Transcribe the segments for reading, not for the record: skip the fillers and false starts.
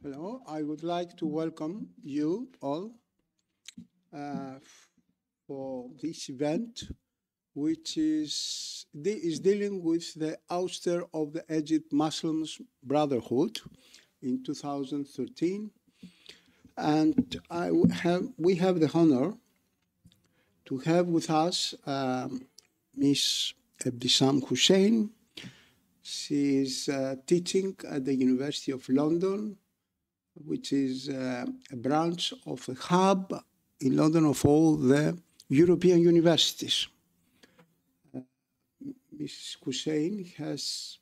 Hello, I would like to welcome you all for this event, which is dealing with the ouster of the Egypt Muslims Brotherhood in 2013. And we have the honor to have with us Miss Ebtisam Hussein. She is teaching at the University of London, which is a branch of a hub in London of all the European universities. Ms. Hussein has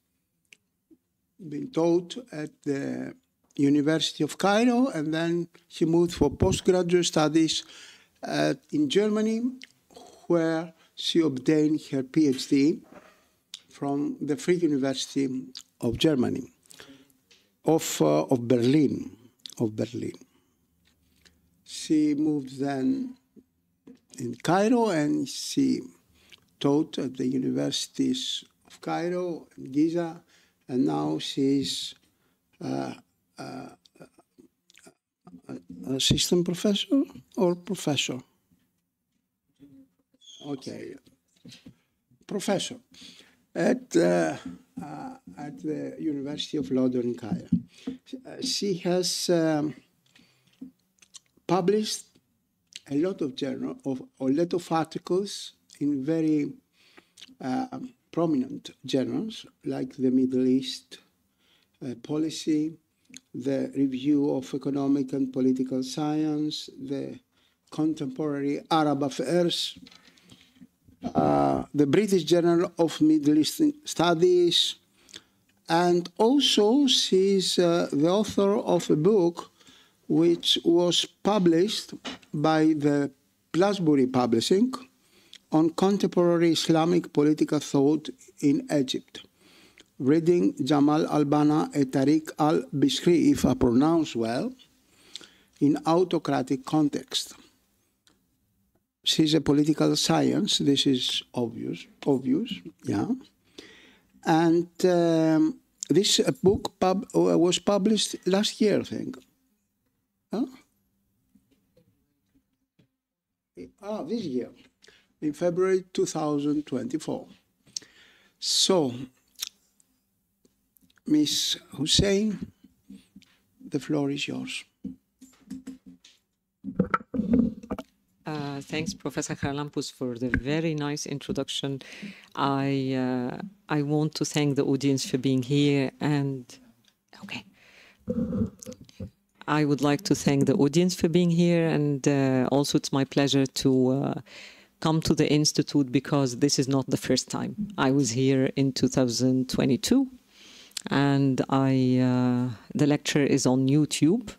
been taught at the University of Cairo, and then she moved for postgraduate studies in Germany, where she obtained her PhD from the Free University of Germany, of Berlin. She moved then in Cairo, and she taught at the universities of Cairo and Giza, and now she's assistant professor or professor? Okay, professor at the University of London in Cairo. She has published a lot of articles in very prominent journals like the Middle East Policy, the Review of Economic and Political Science, the Contemporary Arab Affairs, the British Journal of Middle Eastern Studies, and also she's the author of a book which was published by the Plasbury Publishing on contemporary Islamic political thought in Egypt, reading Jamal al-Banna and Tariq al-Bishri, if I pronounce well, in autocratic context. She's a political science, this is obvious, yeah. And this book was published last year, I think. Huh? This year, in February 2024. So, Ms. Hussein, the floor is yours. Thanks, Professor Haralampous, for the very nice introduction. I want to thank the audience for being here, and I would like to thank the audience for being here, and also it's my pleasure to come to the Institute because this is not the first time. I was here in 2022, and the lecture is on YouTube.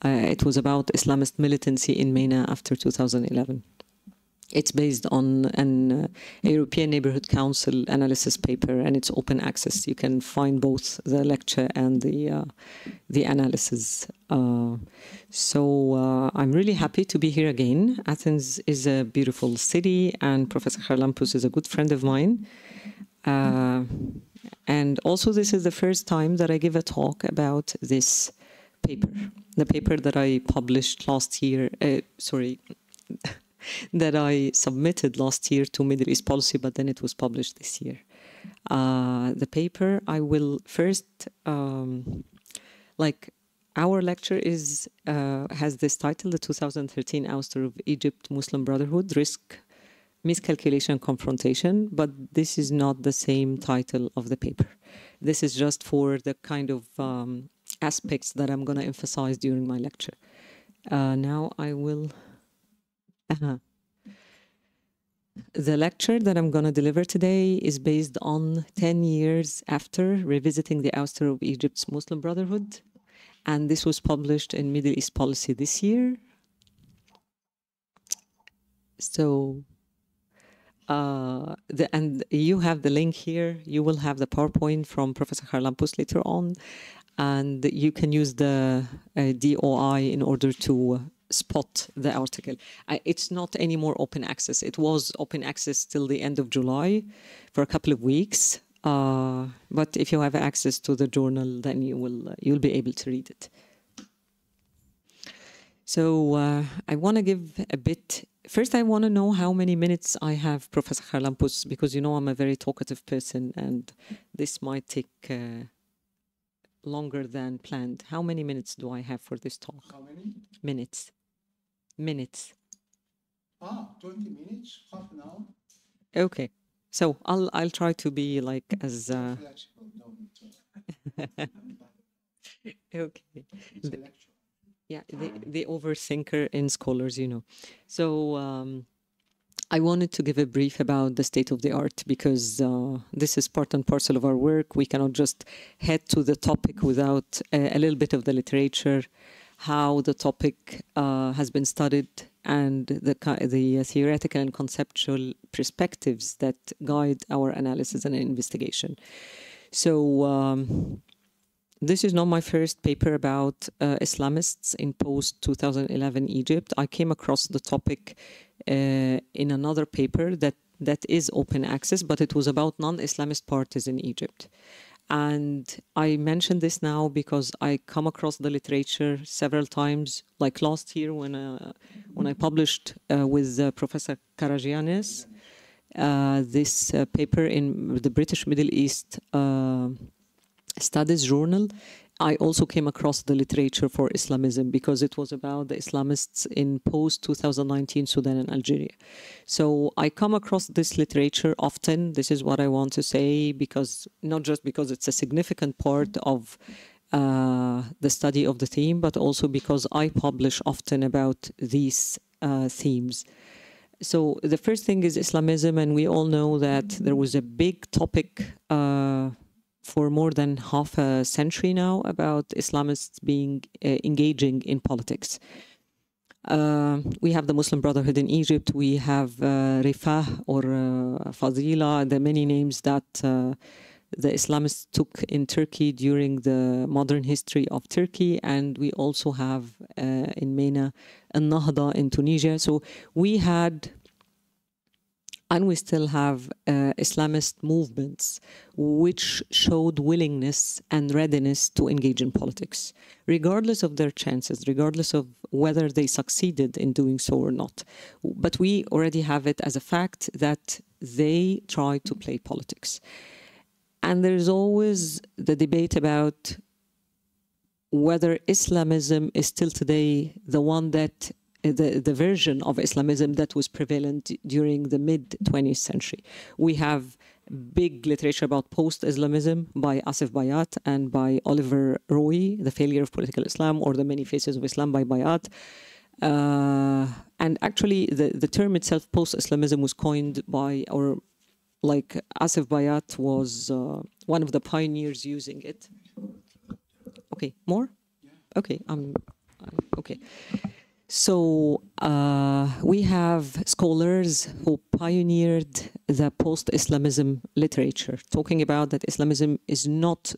It was about Islamist militancy in MENA after 2011. It's based on an European Neighborhood Council analysis paper, and it's open access. You can find both the lecture and the analysis. So I'm really happy to be here again. Athens is a beautiful city, and Professor Haralampous is a good friend of mine. And also, this is the first time that I give a talk about this paper, the paper that I published last year, that I submitted last year to Middle East Policy, but then it was published this year. The paper, I will first, our lecture has this title, the 2013 Ouster of Egypt Muslim Brotherhood, Risk, Miscalculation and Confrontation, but this is not the same title of the paper. This is just for the kind of aspects that I'm going to emphasize during my lecture. Now I will... The lecture that I'm going to deliver today is based on 10 years after revisiting the ouster of Egypt's Muslim Brotherhood, and this was published in Middle East Policy this year. So, and you have the link here. You will have the PowerPoint from Professor Haralampous later on, and you can use the DOI in order to spot the article. It's not anymore open access. It was open access till the end of July for a couple of weeks. But if you have access to the journal, then you'll be able to read it. So I want to give a bit. First, I want to know how many minutes I have, Professor Harlampus, because you know I'm a very talkative person, and this might take longer than planned. How many minutes do I have for this talk? How many? Minutes. Minutes. 20 minutes, half an hour. Okay. So I'll try to be like as Flexible, okay. intellectual. Yeah, the overthinker in scholars, you know. So I wanted to give a brief about the state of the art, because this is part and parcel of our work. We cannot just head to the topic without a little bit of the literature, how the topic has been studied, and the theoretical and conceptual perspectives that guide our analysis and investigation. So this is not my first paper about Islamists in post-2011 Egypt. I came across the topic in another paper that is open access, but it was about non-Islamist parties in Egypt. And I mention this now because I come across the literature several times, like last year when I published with Professor Karagianis this paper in the British Middle East Studies Journal. I also came across the literature for Islamism because it was about the Islamists in post-2019 Sudan and Algeria. So I come across this literature often. This is what I want to say, because not just because it's a significant part of the study of the theme, but also because I publish often about these themes. So the first thing is Islamism, and we all know that there was a big topic for more than half a century now about Islamists being engaging in politics. We have the Muslim Brotherhood in Egypt. We have Rifah or Fadila, the many names that the Islamists took in Turkey during the modern history of Turkey. And we also have in MENA An-Nahda in Tunisia. So we had, and we still have Islamist movements which showed willingness and readiness to engage in politics, regardless of their chances, regardless of whether they succeeded in doing so or not. But we already have it as a fact that they tried to play politics. And there's always the debate about whether Islamism is still today the one that the version of Islamism that was prevalent during the mid-20th century. We have big literature about post-Islamism by Asif Bayat and by Oliver Roy, The Failure of Political Islam, or The Many Faces of Islam by Bayat. And actually, the term itself, post-Islamism, was coined by, or like Asif Bayat was one of the pioneers using it. Okay, more? Okay, okay. So we have scholars who pioneered the post-Islamism literature, talking about that Islamism is not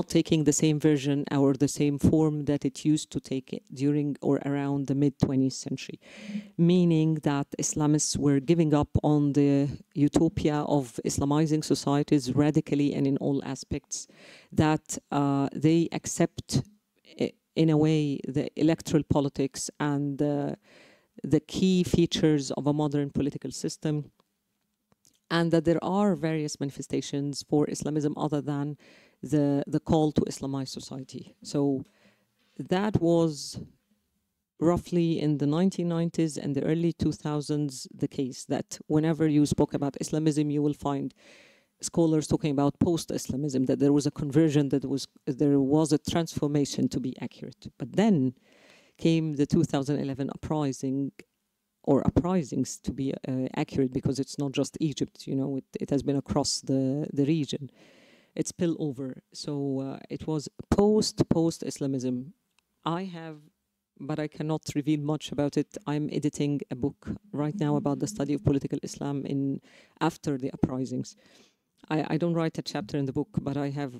taking the same version or the same form that it used to take it during or around the mid-20th century, meaning that Islamists were giving up on the utopia of Islamizing societies radically and in all aspects, that they accept in a way the electoral politics and the key features of a modern political system, and that there are various manifestations for Islamism other than the call to Islamize society. So that was roughly in the 1990s and the early 2000s the case, that whenever you spoke about Islamism, you will find scholars talking about post-Islamism, that there was a conversion, that there was a transformation, to be accurate. But then came the 2011 uprising, or uprisings to be accurate, because it's not just Egypt, you know, it has been across the region. It's spillover. So it was post-Islamism. I have, but I cannot reveal much about it. I'm editing a book right now about the study of political Islam after the uprisings. I don't write a chapter in the book, but I have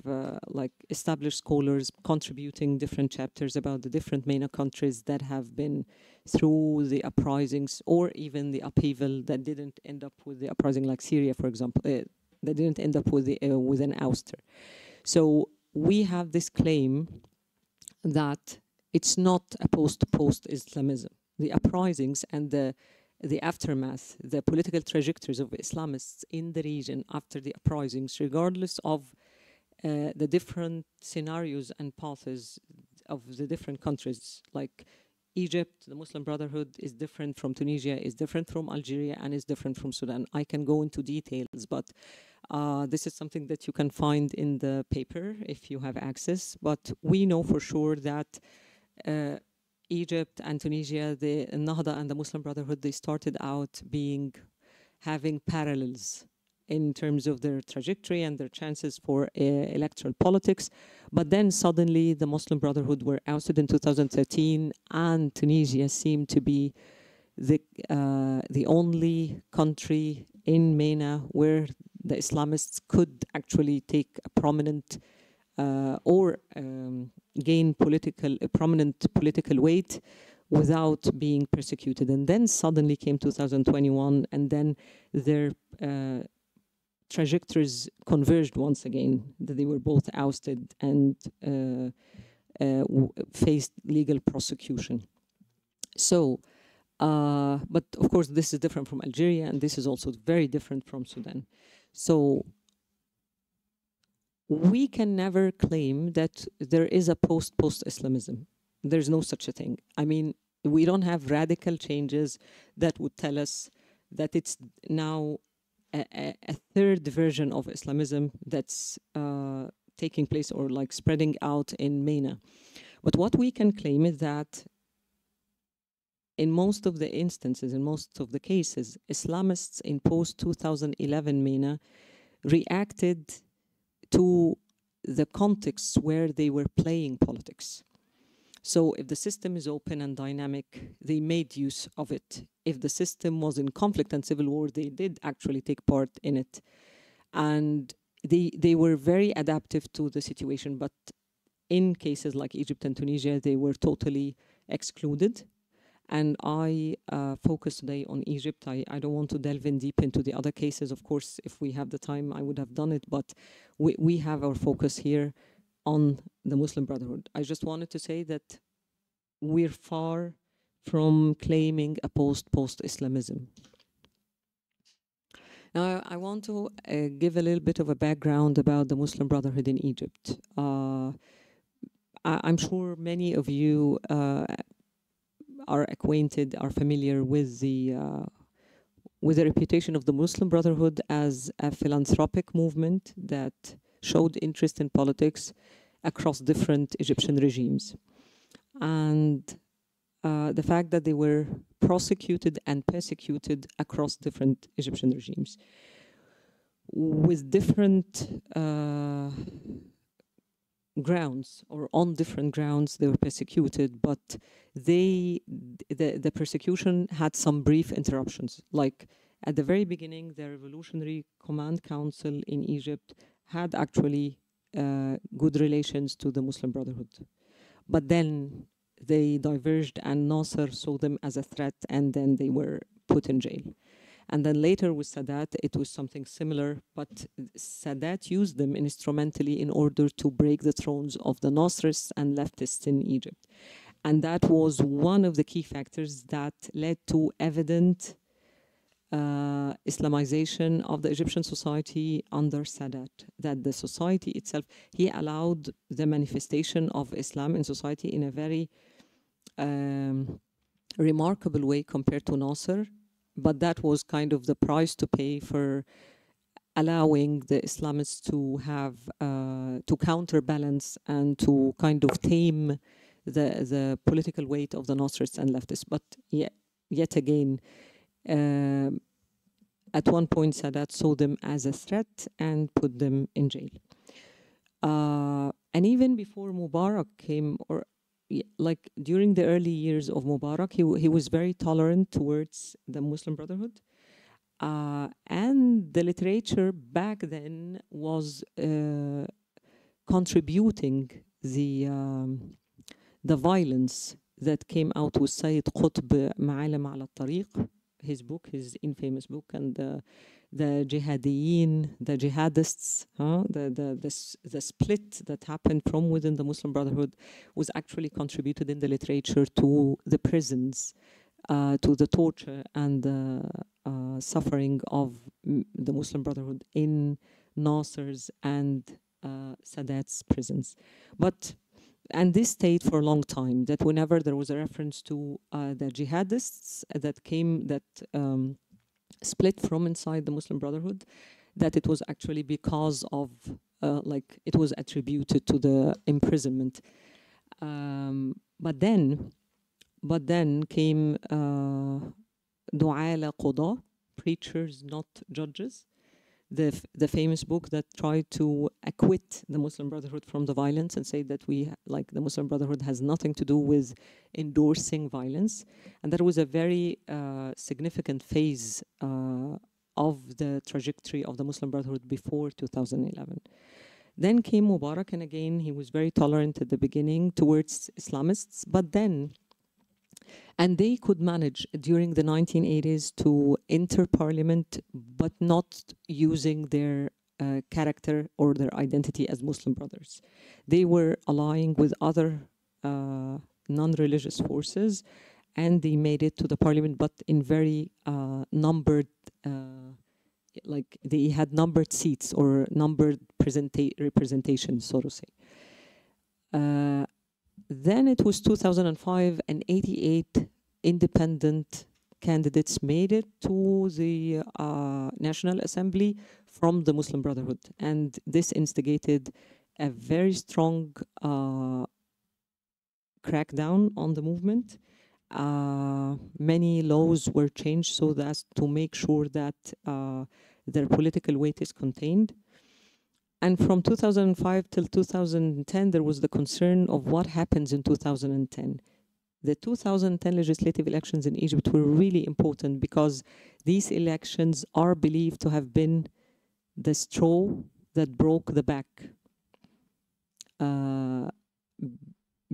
like established scholars contributing different chapters about the different MENA countries that have been through the uprisings, or even the upheaval that didn't end up with the uprising, like Syria, for example, that didn't end up with an ouster. So we have this claim that it's not a post-Islamism. The uprisings and the aftermath, the political trajectories of Islamists in the region after the uprisings, regardless of the different scenarios and paths of the different countries, like Egypt, the Muslim Brotherhood is different from Tunisia, is different from Algeria, and is different from Sudan. I can go into details, but this is something that you can find in the paper if you have access. But we know for sure that Egypt and Tunisia, the Nahda and the Muslim Brotherhood, they started out having parallels in terms of their trajectory and their chances for electoral politics. But then suddenly the Muslim Brotherhood were ousted in 2013, and Tunisia seemed to be the only country in MENA where the Islamists could actually take a prominent gain a prominent political weight without being persecuted. And then suddenly came 2021, and then their trajectories converged once again, that they were both ousted and faced legal prosecution. So, but of course this is different from Algeria, and this is also very different from Sudan. So we can never claim that there is a post-Islamism. There's no such a thing. I mean, we don't have radical changes that would tell us that it's now a third version of Islamism that's taking place or like spreading out in MENA. But what we can claim is that in most of the instances, in most of the cases, Islamists in post-2011 MENA reacted to the context where they were playing politics. So if the system is open and dynamic, they made use of it. If the system was in conflict and civil war, they did actually take part in it. And they were very adaptive to the situation. But in cases like Egypt and Tunisia, they were totally excluded. And I focus today on Egypt. I don't want to delve in deep into the other cases. Of course, if we have the time, I would have done it. But we have our focus here on the Muslim Brotherhood. I just wanted to say that we're far from claiming a post-Islamism. Now, I want to give a little bit of a background about the Muslim Brotherhood in Egypt. I'm sure many of you are familiar with the reputation of the Muslim Brotherhood as a philanthropic movement that showed interest in politics across different Egyptian regimes. And the fact that they were prosecuted and persecuted across different Egyptian regimes. With different grounds, or on different grounds, they were persecuted, but the persecution had some brief interruptions. Like at the very beginning, the Revolutionary Command Council in Egypt had actually good relations to the Muslim Brotherhood. But then they diverged, and Nasser saw them as a threat, and then they were put in jail. And then later with Sadat, it was something similar, but Sadat used them instrumentally in order to break the thrones of the Nasrists and leftists in Egypt. And that was one of the key factors that led to evident Islamization of the Egyptian society under Sadat, that the society itself, he allowed the manifestation of Islam in society in a very remarkable way compared to Nasser, but that was kind of the price to pay for allowing the Islamists to have, to counterbalance and to kind of tame the political weight of the Nasrists and leftists. But yet again, at one point, Sadat saw them as a threat and put them in jail. And even before Mubarak came, or like during the early years of Mubarak, he was very tolerant towards the Muslim Brotherhood. And the literature back then was contributing the violence that came out with Sayyid Qutb Ma'alim ala Tariq, his book, his infamous book, and the jihadiyin, the jihadists, the split that happened from within the Muslim Brotherhood was actually contributed in the literature to the prisons, to the torture and the suffering of the Muslim Brotherhood in Nasser's and Sadat's prisons. And this stayed for a long time, that whenever there was a reference to the jihadists that split from inside the Muslim Brotherhood, that it was actually because of, it was attributed to the imprisonment. But then came Du'a Quda, preachers, not judges, the famous book that tried to acquit the Muslim Brotherhood from the violence and say that the Muslim Brotherhood has nothing to do with endorsing violence. And that was a very significant phase of the trajectory of the Muslim Brotherhood before 2011. Then came Mubarak, and again, he was very tolerant at the beginning towards Islamists, and they could manage during the 1980s to enter parliament, but not using their character or their identity as Muslim Brothers. They were allying with other non-religious forces, and they made it to the parliament, but in very numbered, they had numbered seats or numbered representation, so to say. Then it was 2005, and 88 independent candidates made it to the National Assembly from the Muslim Brotherhood. And this instigated a very strong crackdown on the movement. Many laws were changed so as to make sure that their political weight is contained. And from 2005 till 2010, there was the concern of what happens in 2010. The 2010 legislative elections in Egypt were really important because these elections are believed to have been the straw that broke the back.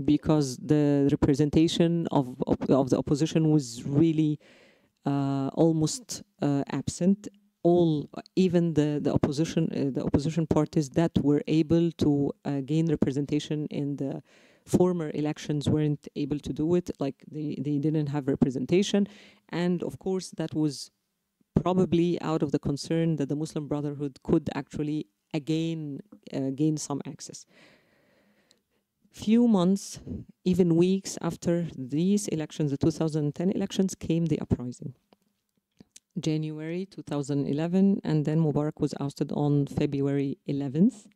Because the representation of the opposition was really almost absent. Even the opposition parties that were able to gain representation in the former elections weren't able to do it. Like they didn't have representation, and of course that was probably out of the concern that the Muslim Brotherhood could actually again gain some access. Few months, even weeks after these elections, the 2010 elections, came the uprising. January 2011, and then Mubarak was ousted on February 11th.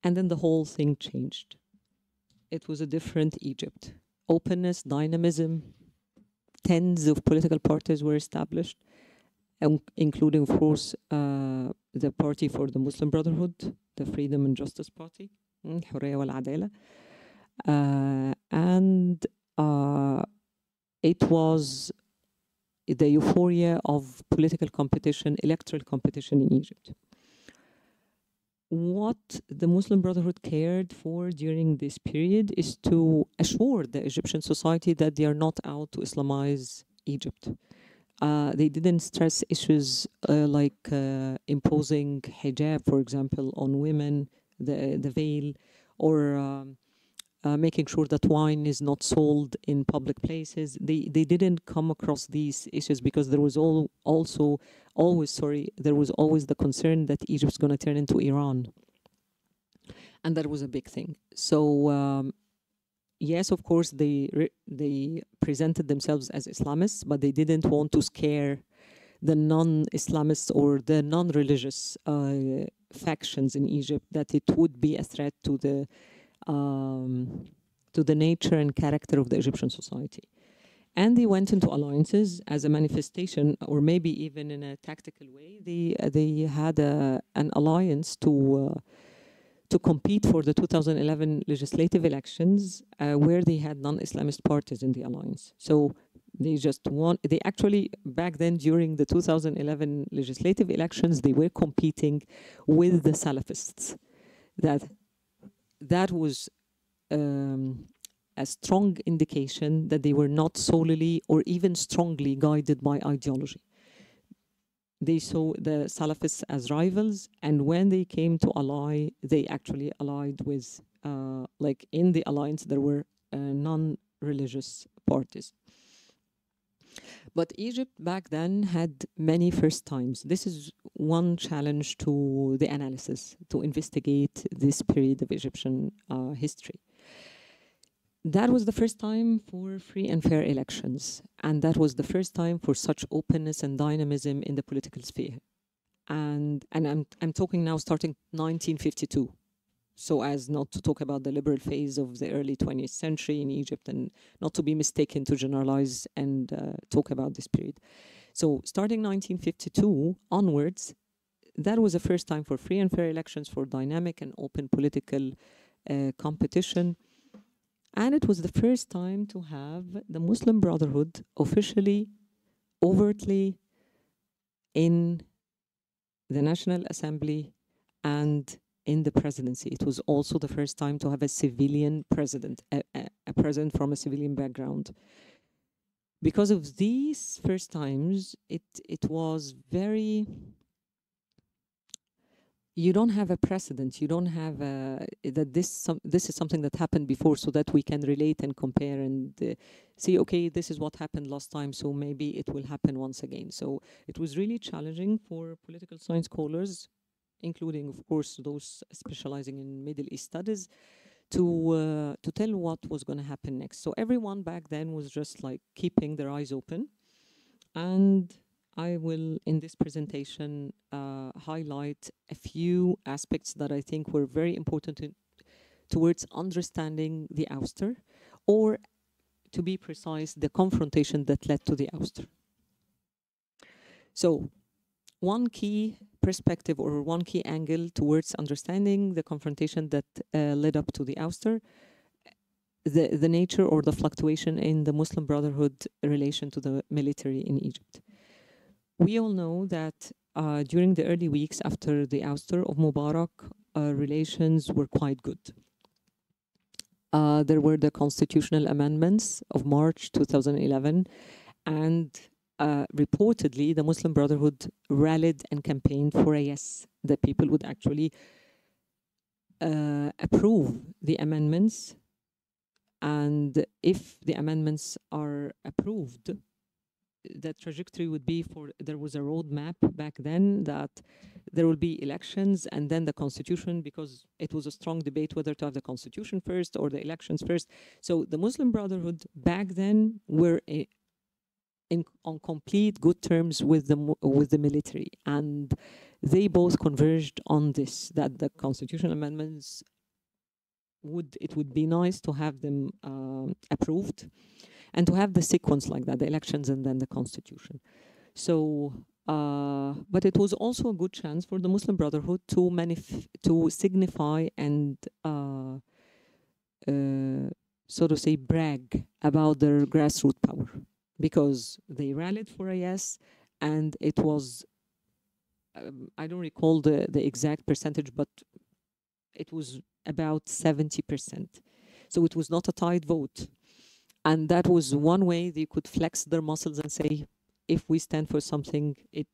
And then the whole thing changed. It was a different Egypt. Openness, dynamism, tens of political parties were established, including, of course, the Party for the Muslim Brotherhood, the Freedom and Justice Party, الحرية والعدالة. And it was the euphoria of political competition, electoral competition in Egypt. What the Muslim Brotherhood cared for during this period is to assure the Egyptian society that they are not out to Islamize Egypt. They didn't stress issues like imposing hijab, for example, on women, the veil, or making sure that wine is not sold in public places. They didn't come across these issues because there was always the concern that Egypt's going to turn into Iran. And that was a big thing. So yes, of course, they presented themselves as Islamists, but they didn't want to scare the non-Islamists or the non-religious factions in Egypt that it would be a threat to the nature and character of the Egyptian society. And they went into alliances as a manifestation, or maybe even in a tactical way. They had an alliance to compete for the 2011 legislative elections, where they had non-Islamist parties in the alliance. So they actually, back then during the 2011 legislative elections, they were competing with the Salafists. That was a strong indication that they were not solely or even strongly guided by ideology. they saw the Salafists as rivals, and when they came to ally, they actually allied with, like in the alliance, there were non-religious parties. But Egypt back then had many first times. This is one challenge to the analysis, to investigate this period of Egyptian history. That was the first time for free and fair elections. And that was the first time for such openness and dynamism in the political sphere. And I'm talking now starting 1952. So as not to talk about the liberal phase of the early 20th century in Egypt, and not to be mistaken to generalize and talk about this period. So starting 1952 onwards, that was the first time for free and fair elections, for dynamic and open political competition. And it was the first time to have the Muslim Brotherhood officially, overtly in the National Assembly and in the presidency. It was also the first time to have a civilian president, a president from a civilian background. Because of these first times, it was very... You don't have a precedent. You don't have that this is something that happened before, so that we can relate and compare and see, okay, this is what happened last time, so maybe it will happen once again. So it was really challenging for political science scholars, including, of course, those specializing in Middle East studies, to tell what was going to happen next. So everyone back then was just like keeping their eyes open. And I will, in this presentation, highlight a few aspects that I think were very important towards understanding the ouster, or to be precise, the confrontation that led to the ouster. So one key perspective or one key angle towards understanding the confrontation that led up to the ouster, the nature or the fluctuation in the Muslim Brotherhood relation to the military in Egypt. We all know that during the early weeks after the ouster of Mubarak, relations were quite good. There were the constitutional amendments of March 2011, and reportedly the Muslim Brotherhood rallied and campaigned for a yes, that people would actually approve the amendments. And if the amendments are approved, the trajectory would be for, there was a roadmap back then that there will be elections and then the constitution, because it was a strong debate whether to have the constitution first or the elections first. So the Muslim Brotherhood back then were on complete good terms with the military, and they both converged on this, that the constitutional amendments it would be nice to have them approved, and to have the sequence like that, the elections and then the constitution. So, but it was also a good chance for the Muslim Brotherhood to signify and, so to say, brag about their grassroots power, because they rallied for a yes, and it was, I don't recall the exact percentage, but it was about 70%. So it was not a tight vote. And that was one way they could flex their muscles and say, if we stand for something, it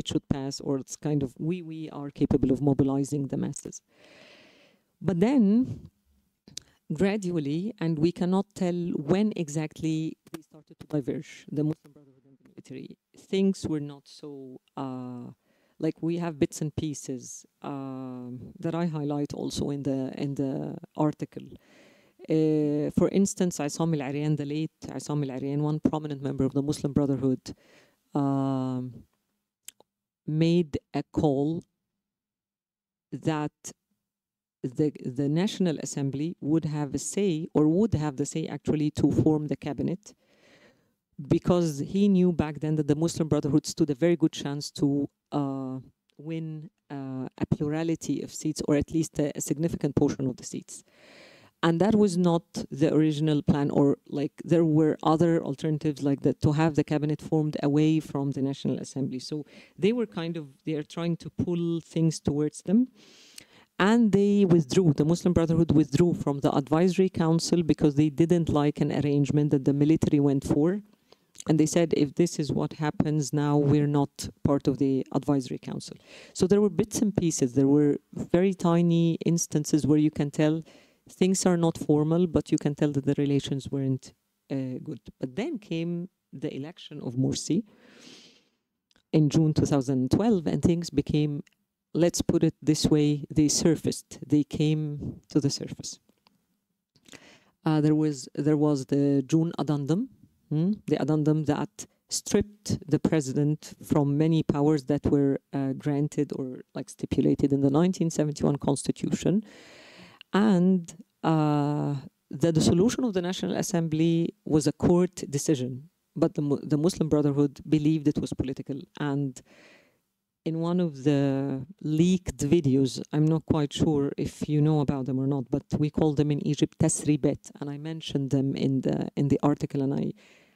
should pass, or it's kind of, we are capable of mobilizing the masses. But then, gradually, and we cannot tell when exactly we started to diverge, the Muslim Brotherhood and the military, things were not so, like we have bits and pieces that I highlight also in the article. For instance, Isam al-Arian, the late Isam al-Arian, one prominent member of the Muslim Brotherhood, made a call that the National Assembly would have a say, or would have the say actually, to form the cabinet, because he knew back then that the Muslim Brotherhood stood a very good chance to win a plurality of seats, or at least a significant portion of the seats. And that was not the original plan, or like there were other alternatives like that, to have the cabinet formed away from the National Assembly. So they were they are trying to pull things towards them. And they withdrew, the Muslim Brotherhood withdrew from the advisory council because they didn't like an arrangement that the military went for. And they said, if this is what happens now, we're not part of the advisory council. So there were bits and pieces. There were very tiny instances where you can tell things are not formal, but you can tell that the relations weren't good. But then came the election of Morsi in June 2012, and things became, let's put it this way, they surfaced. They came to the surface. There was the June addendum, the addendum that stripped the president from many powers that were granted or like stipulated in the 1971 Constitution. And the dissolution of the National Assembly was a court decision, but the Muslim Brotherhood believed it was political. And in one of the leaked videos, I'm not quite sure if you know about them or not, but we call them in Egypt tasribet, and I mentioned them in the article, and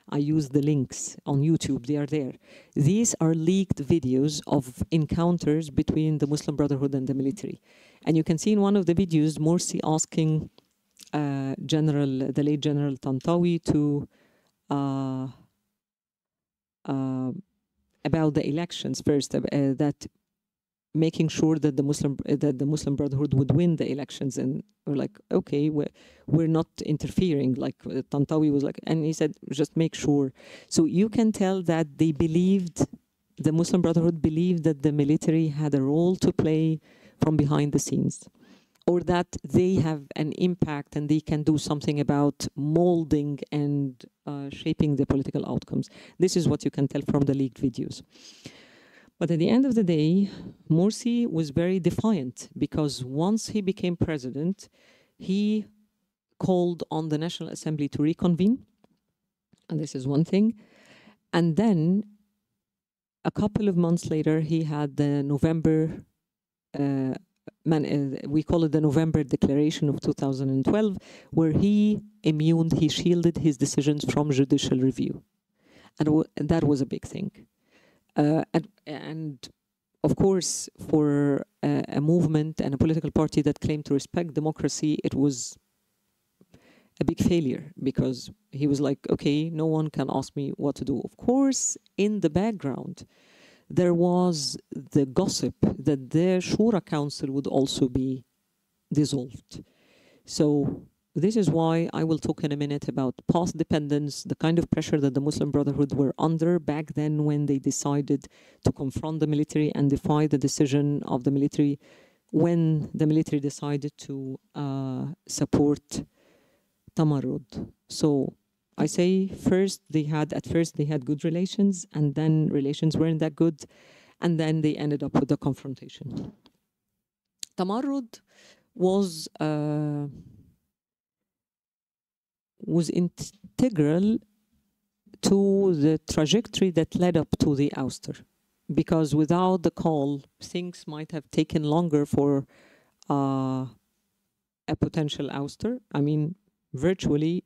I use the links on YouTube. They are there. These are leaked videos of encounters between the Muslim Brotherhood and the military, and you can see in one of the videos Morsi asking the late General Tantawi to about the elections first, that making sure that the Muslim Brotherhood would win the elections, and we're like, okay, we're not interfering. Like Tantawi was like, and he said, just make sure. So you can tell that they believed, the Muslim Brotherhood believed that the military had a role to play from behind the scenes, or that they have an impact and they can do something about molding and shaping the political outcomes. This is what you can tell from the leaked videos. But at the end of the day, Morsi was very defiant, because once he became president, he called on the National Assembly to reconvene, and this is one thing. And then a couple of months later, he had the November we call it the November Declaration of 2012, where he shielded his decisions from judicial review. And that was a big thing. And of course, for a movement and a political party that claimed to respect democracy, it was a big failure, because he was like, okay, no one can ask me what to do. Of course, in the background, there was the gossip that the Shura Council would also be dissolved. So this is why I will talk in a minute about past dependence, the kind of pressure that the Muslim Brotherhood were under back then when they decided to confront the military and defy the decision of the military, when the military decided to support Tamarrud. So I say at first they had good relations, and then relations weren't that good, and then they ended up with a confrontation. Tamarrud was integral to the trajectory that led up to the ouster, because without the call, things might have taken longer for a potential ouster. I mean, virtually,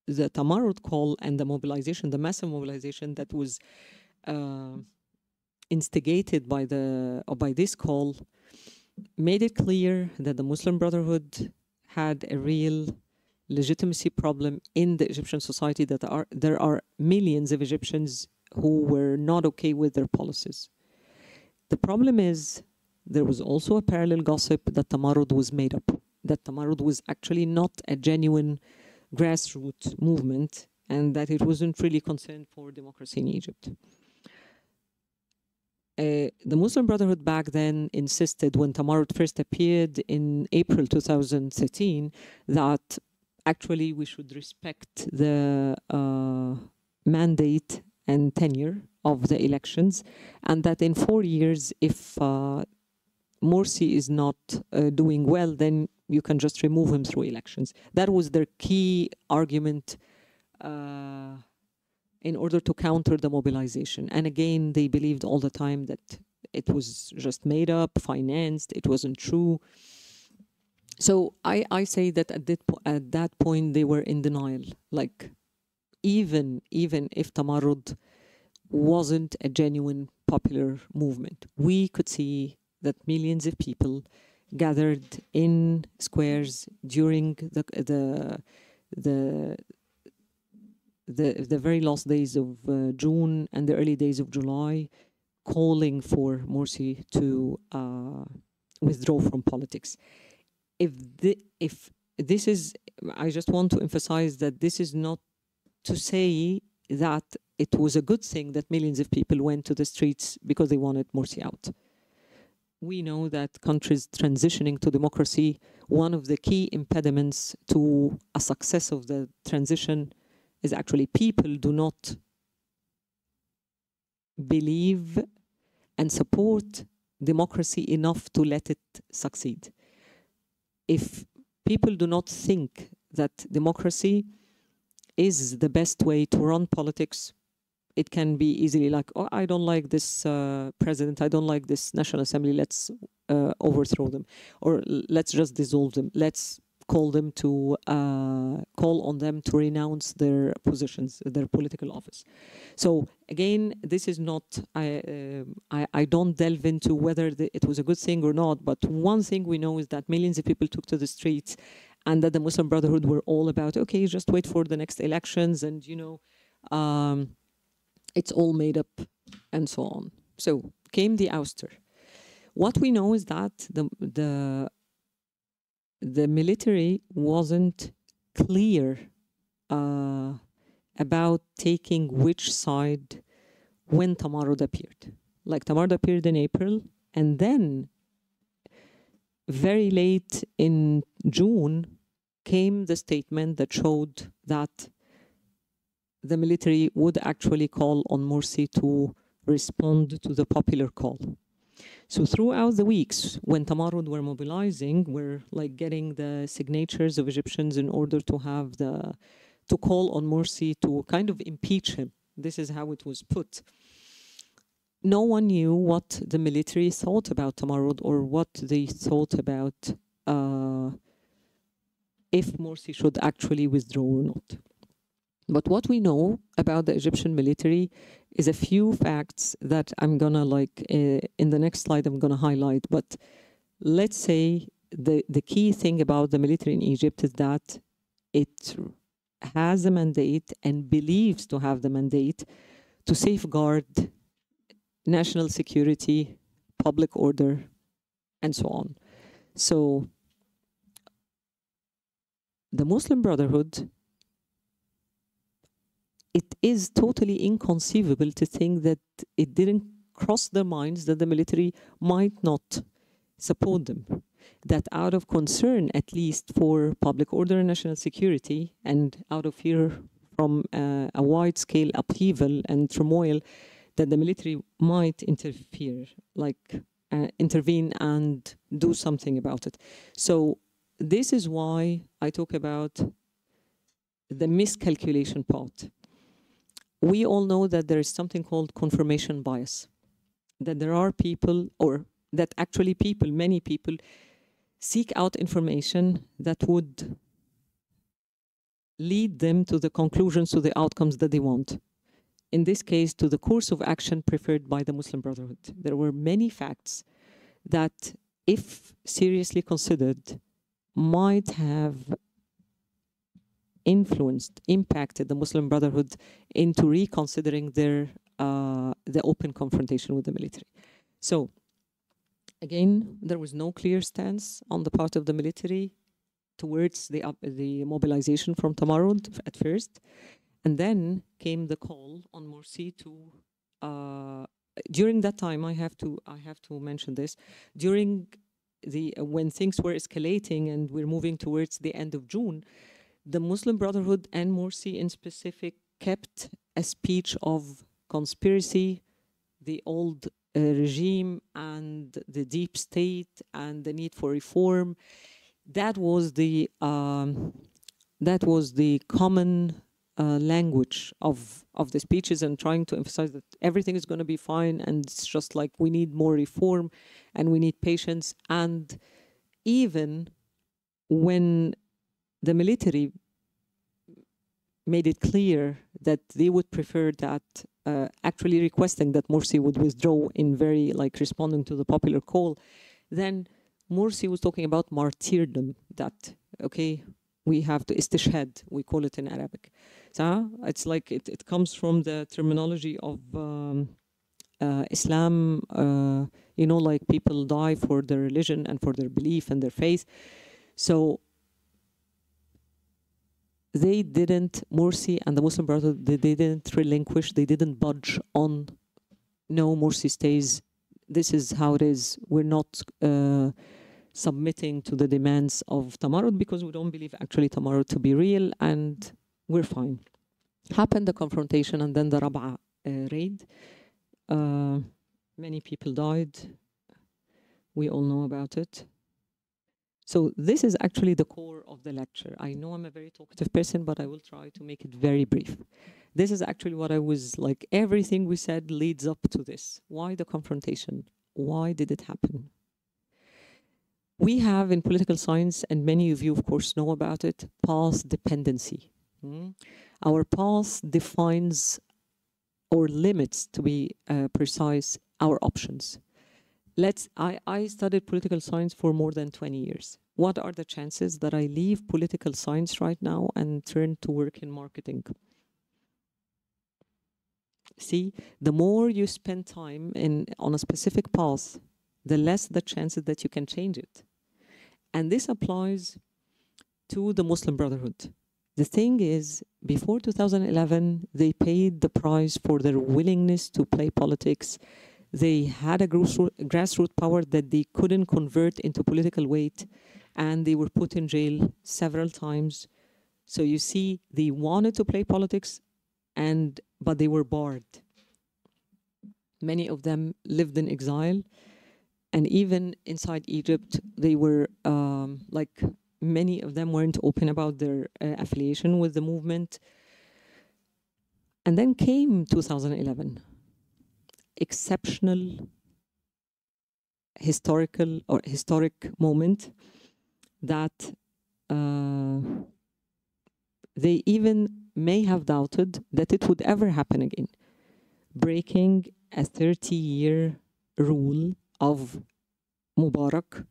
the Tamarrud call and the mobilization, the massive mobilization that was instigated by this call, made it clear that the Muslim Brotherhood had a real legitimacy problem in the Egyptian society, that there are millions of Egyptians who were not okay with their policies. The problem is, there was also a parallel gossip that Tamarrud was made up, that Tamarrud was actually not a genuine grassroots movement, and that it wasn't really concerned for democracy in Egypt. The Muslim Brotherhood back then insisted, when Tamarrud first appeared in April 2013, that actually we should respect the mandate and tenure of the elections, and that in 4 years, if Morsi is not doing well, then you can just remove him through elections. That was their key argument in order to counter the mobilization. And again, they believed all the time that it was just made up, financed, it wasn't true. So I say that at that point, they were in denial. Like, even if Tamarrud wasn't a genuine popular movement, we could see that millions of people gathered in squares during the the very last days of June and the early days of July, calling for Morsi to withdraw from politics. If this is, I just want to emphasize that this is not to say that it was a good thing that millions of people went to the streets because they wanted Morsi out. We know that countries transitioning to democracy, one of the key impediments to a success of the transition is actually people do not believe and support democracy enough to let it succeed. If people do not think that democracy is the best way to run politics, it can be easily like, oh, I don't like this president, I don't like this National Assembly, let's overthrow them, or let's just dissolve them, let's call them to call on them to renounce their positions, their political office. So again, this is not, I don't delve into whether it was a good thing or not, but one thing we know is that millions of people took to the streets, and that the Muslim Brotherhood were all about, okay, just wait for the next elections, and you know, it's all made up, and so on. So came the ouster. What we know is that the military wasn't clear about taking which side when Tamarud appeared. Like Tamarud appeared in April, and then very late in June came the statement that showed that the military would actually call on Morsi to respond to the popular call. So throughout the weeks, when Tamarud were mobilizing, we're like getting the signatures of Egyptians in order to have to call on Morsi to kind of impeach him. This is how it was put. No one knew what the military thought about Tamarud, or what they thought about if Morsi should actually withdraw or not. But what we know about the Egyptian military is a few facts that I'm gonna in the next slide I'm gonna highlight. But let's say the key thing about the military in Egypt is that it has a mandate and believes to have the mandate to safeguard national security, public order, and so on. So the Muslim Brotherhood, it is totally inconceivable to think that it didn't cross their minds that the military might not support them. That out of concern, at least for public order and national security, and out of fear from a wide-scale upheaval and turmoil, that the military might interfere, intervene and do something about it. So this is why I talk about the miscalculation part. We all know that there is something called confirmation bias. That there are people, or that actually people, many people, seek out information that would lead them to the conclusions, to the outcomes that they want. In this case, to the course of action preferred by the Muslim Brotherhood. There were many facts that, if seriously considered, might have impacted the Muslim Brotherhood into reconsidering the open confrontation with the military. So, again, there was no clear stance on the part of the military towards the mobilization from Tamarud at first, and then came the call on Morsi to. During that time, I have to mention this. During when things were escalating and we're moving towards the end of June, the Muslim Brotherhood and Morsi in specific kept a speech of conspiracy, the old regime and the deep state and the need for reform. That was the common language of the speeches, and trying to emphasize that everything is going to be fine, and it's just like we need more reform and we need patience. And even when the military made it clear that they would prefer that, actually requesting that Morsi would withdraw in very responding to the popular call, then Morsi was talking about martyrdom, that, okay, we have to istishhad, we call it in Arabic. It's like it comes from the terminology of Islam, you know, like people die for their religion and for their belief and their faith. So they didn't, Morsi and the Muslim Brotherhood, they didn't relinquish, they didn't budge on, no, Morsi stays, this is how it is, we're not submitting to the demands of Tamarud because we don't believe actually Tamarud to be real, and we're fine. Happened the confrontation and then the Rab'a raid. Many people died. We all know about it. So this is actually the core of the lecture. I know I'm a very talkative person, but I will try to make it very brief. This is actually what I was like, everything we said leads up to this. Why the confrontation? Why did it happen? We have in political science, and many of you of course know about it, path dependency. Our path defines or limits, to be precise, our options. I studied political science for more than 20 years. What are the chances that I leave political science right now and turn to work in marketing? See, the more you spend time on a specific path, the less the chances that you can change it. And this applies to the Muslim Brotherhood. The thing is, before 2011, they paid the price for their willingness to play politics. They had a grassroots power that they couldn't convert into political weight, and they were put in jail several times. So you see, they wanted to play politics, but they were barred. Many of them lived in exile, and even inside Egypt, they were many of them weren't open about their affiliation with the movement. And then came 2011, exceptional historic moment that they even may have doubted that it would ever happen again. Breaking a 30-year rule of Mubarak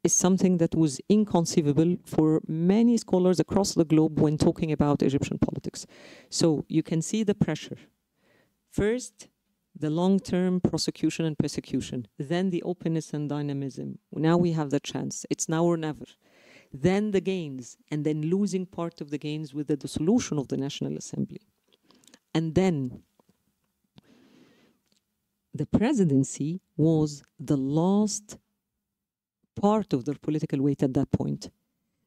is something that was inconceivable for many scholars across the globe when talking about Egyptian politics. So you can see the pressure. First, the long-term prosecution and persecution, then the openness and dynamism. Now we have the chance. It's now or never. Then the gains, and then losing part of the gains with the dissolution of the National Assembly. And then the presidency was the last part of their political weight at that point.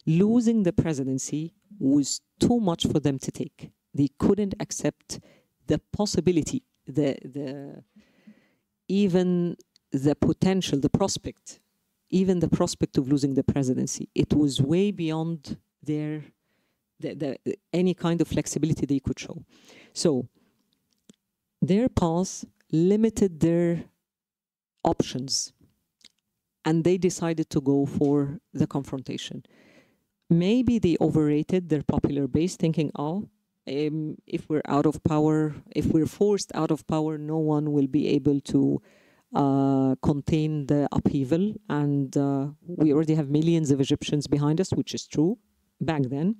Losing the presidency was too much for them to take. They couldn't accept the possibility, even the potential, the prospect, even the prospect of losing the presidency. It was way beyond their any kind of flexibility they could show. So their path limited their options, and they decided to go for the confrontation. Maybe they overrated their popular base, thinking, oh, if we're out of power, if we're forced out of power, no one will be able to contain the upheaval. And we already have millions of Egyptians behind us, which is true back then.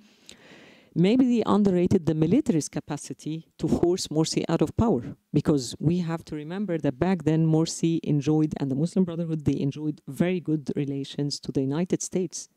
Maybe they underrated the military's capacity to force Morsi out of power, because we have to remember that back then Morsi enjoyed, and the Muslim Brotherhood, they enjoyed very good relations to the United States.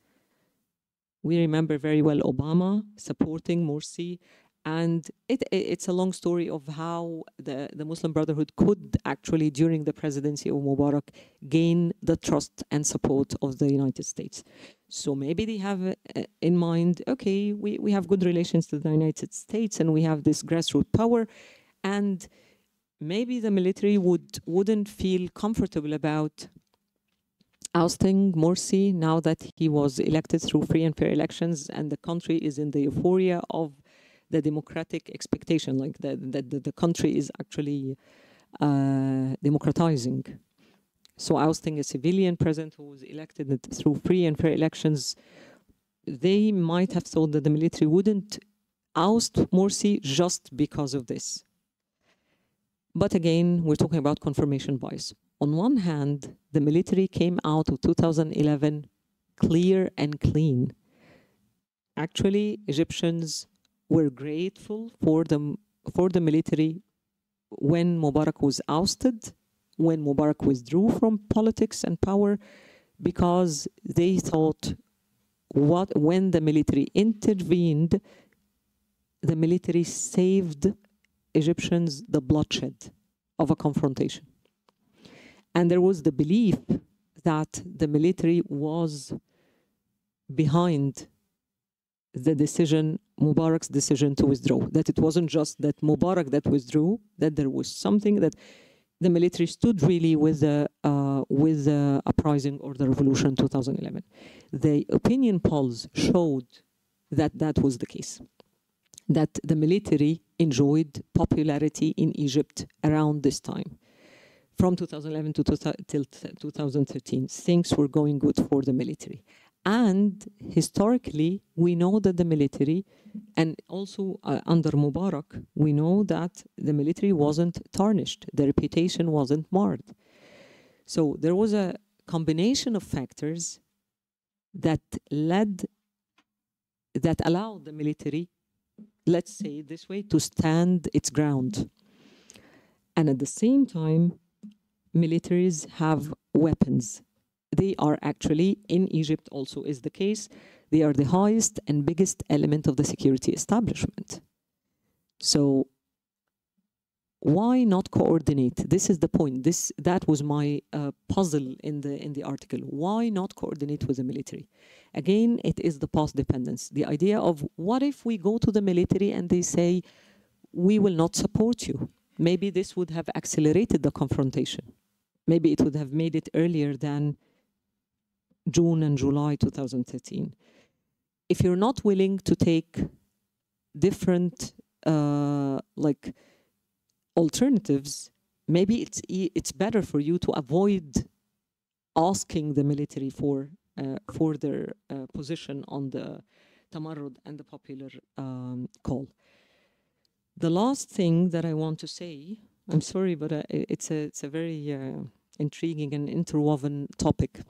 We remember very well Obama supporting Morsi, and it's a long story of how the Muslim Brotherhood could actually, during the presidency of Mubarak, gain the trust and support of the United States. So maybe they have in mind, okay, we have good relations to the United States and we have this grassroots power, and maybe the military wouldn't feel comfortable about ousting Morsi now that he was elected through free and fair elections and the country is in the euphoria of the democratic expectation, like the country is actually democratizing. So ousting a civilian president who was elected through free and fair elections, they might have thought that the military wouldn't oust Morsi just because of this. But again, we're talking about confirmation bias. On one hand, the military came out of 2011 clear and clean. Actually, Egyptians were grateful for the military when Mubarak was ousted, when Mubarak withdrew from politics and power, because they thought when the military intervened, the military saved Egyptians the bloodshed of a confrontation. And there was the belief that the military was behind the decision, Mubarak's decision to withdraw, that it wasn't just that Mubarak that withdrew, that there was something that the military stood really with the uprising or the revolution in 2011. The opinion polls showed that that was the case, that the military enjoyed popularity in Egypt around this time. From 2011 till 2013, things were going good for the military. And historically, we know that the military, and also under Mubarak, we know that the military wasn't tarnished. The reputation wasn't marred. So there was a combination of factors that allowed the military, let's say it this way, to stand its ground. And at the same time, militaries have weapons. They are actually, in Egypt also is the case, they are the highest and biggest element of the security establishment. So why not coordinate? This is the point. That was my puzzle in the article. Why not coordinate with the military? Again, it is the past dependence. The idea of what if we go to the military and they say, we will not support you? Maybe this would have accelerated the confrontation. Maybe it would have made it earlier than June and July 2013. If you're not willing to take different alternatives, maybe it's better for you to avoid asking the military for their position on the tamarrud and the popular call. The last thing that I want to say, I'm sorry, but it's a very intriguing and interwoven topic.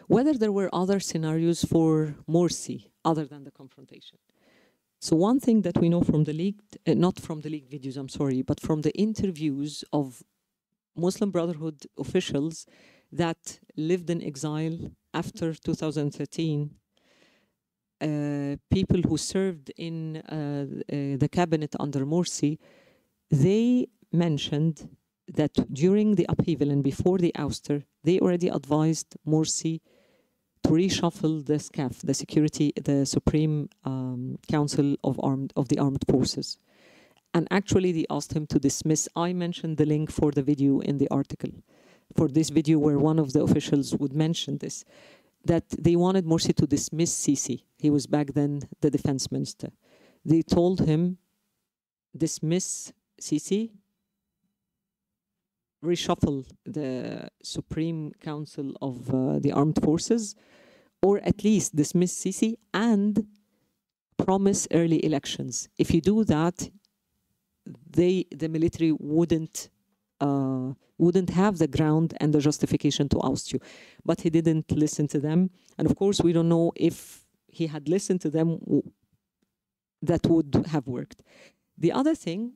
Whether there were other scenarios for Morsi other than the confrontation. So one thing that we know from the leaked, not from the leaked videos, I'm sorry, but from the interviews of Muslim Brotherhood officials that lived in exile after 2013, people who served in the cabinet under Morsi, they mentioned that during the upheaval and before the ouster, they already advised Morsi to reshuffle the SCAF, the Supreme Council of the Armed Forces. And actually, they asked him to dismiss. I mentioned the link for the video in the article, for this video where one of the officials would mention this, that they wanted Morsi to dismiss Sisi. He was back then the defense minister. They told him, dismiss Sisi, reshuffle the Supreme Council of the Armed Forces, or at least dismiss Sisi and promise early elections. If you do that, the military wouldn't have the ground and the justification to oust you. But he didn't listen to them. And of course, we don't know if he had listened to them, that would have worked. The other thing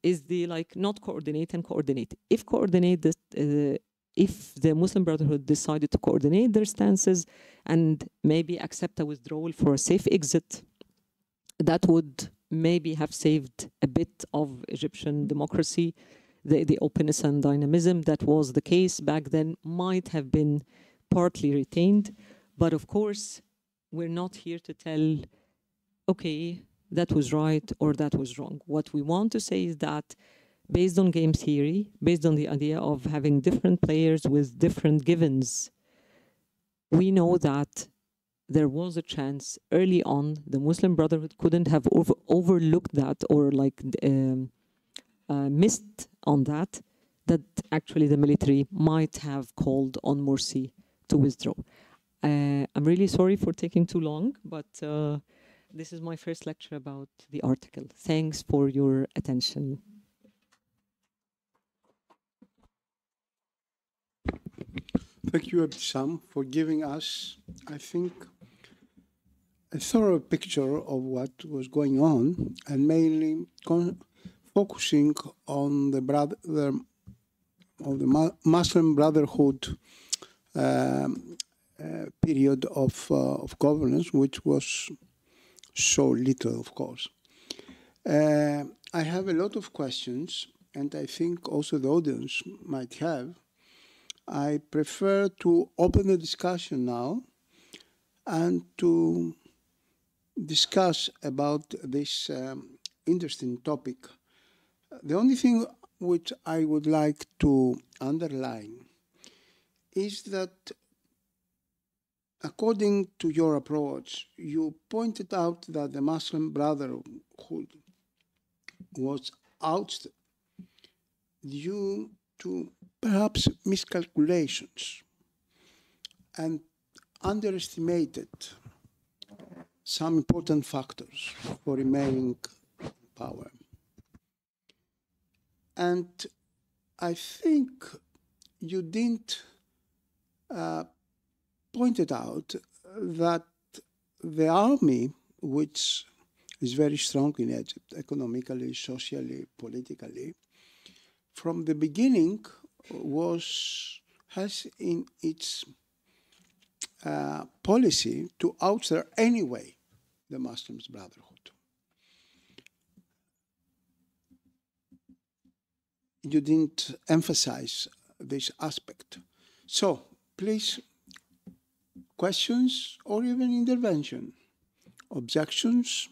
is the not coordinate and coordinate. If the Muslim Brotherhood decided to coordinate their stances and maybe accept a withdrawal for a safe exit, that would maybe have saved a bit of Egyptian democracy. The openness and dynamism that was the case back then might have been partly retained. But of course, we're not here to tell, okay, that was right or that was wrong. What we want to say is that based on game theory, based on the idea of having different players with different givens, we know that there was a chance early on the Muslim Brotherhood couldn't have overlooked that or missed on that actually the military might have called on Morsi to withdraw. I'm really sorry for taking too long, but this is my first lecture about the article. Thanks for your attention. Thank you, Ebtisam, for giving us, I think, a thorough picture of what was going on, and mainly focusing on the Muslim Brotherhood period of governance, which was so little, of course. I have a lot of questions, and I think also the audience might have. I prefer to open the discussion now and to discuss about this interesting topic. The only thing which I would like to underline is that according to your approach, you pointed out that the Muslim Brotherhood was ousted due to perhaps miscalculations and underestimated some important factors for remaining in power. And I think you didn't pointed out that the army, which is very strong in Egypt, economically, socially, politically, from the beginning has in its policy to ouster anyway the Muslim Brotherhood. You didn't emphasize this aspect. So, please, questions or even intervention, objections?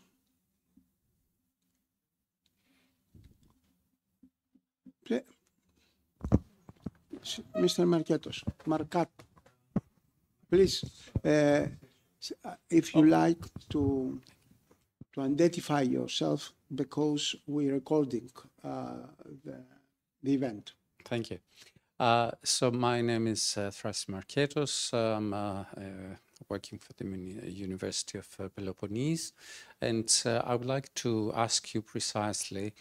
Mr. Marcato, please, if you like to identify yourself, because we're recording the event. Thank you. So my name is Thras Marketos. I'm working for the University of Peloponnese, and I would like to ask you precisely,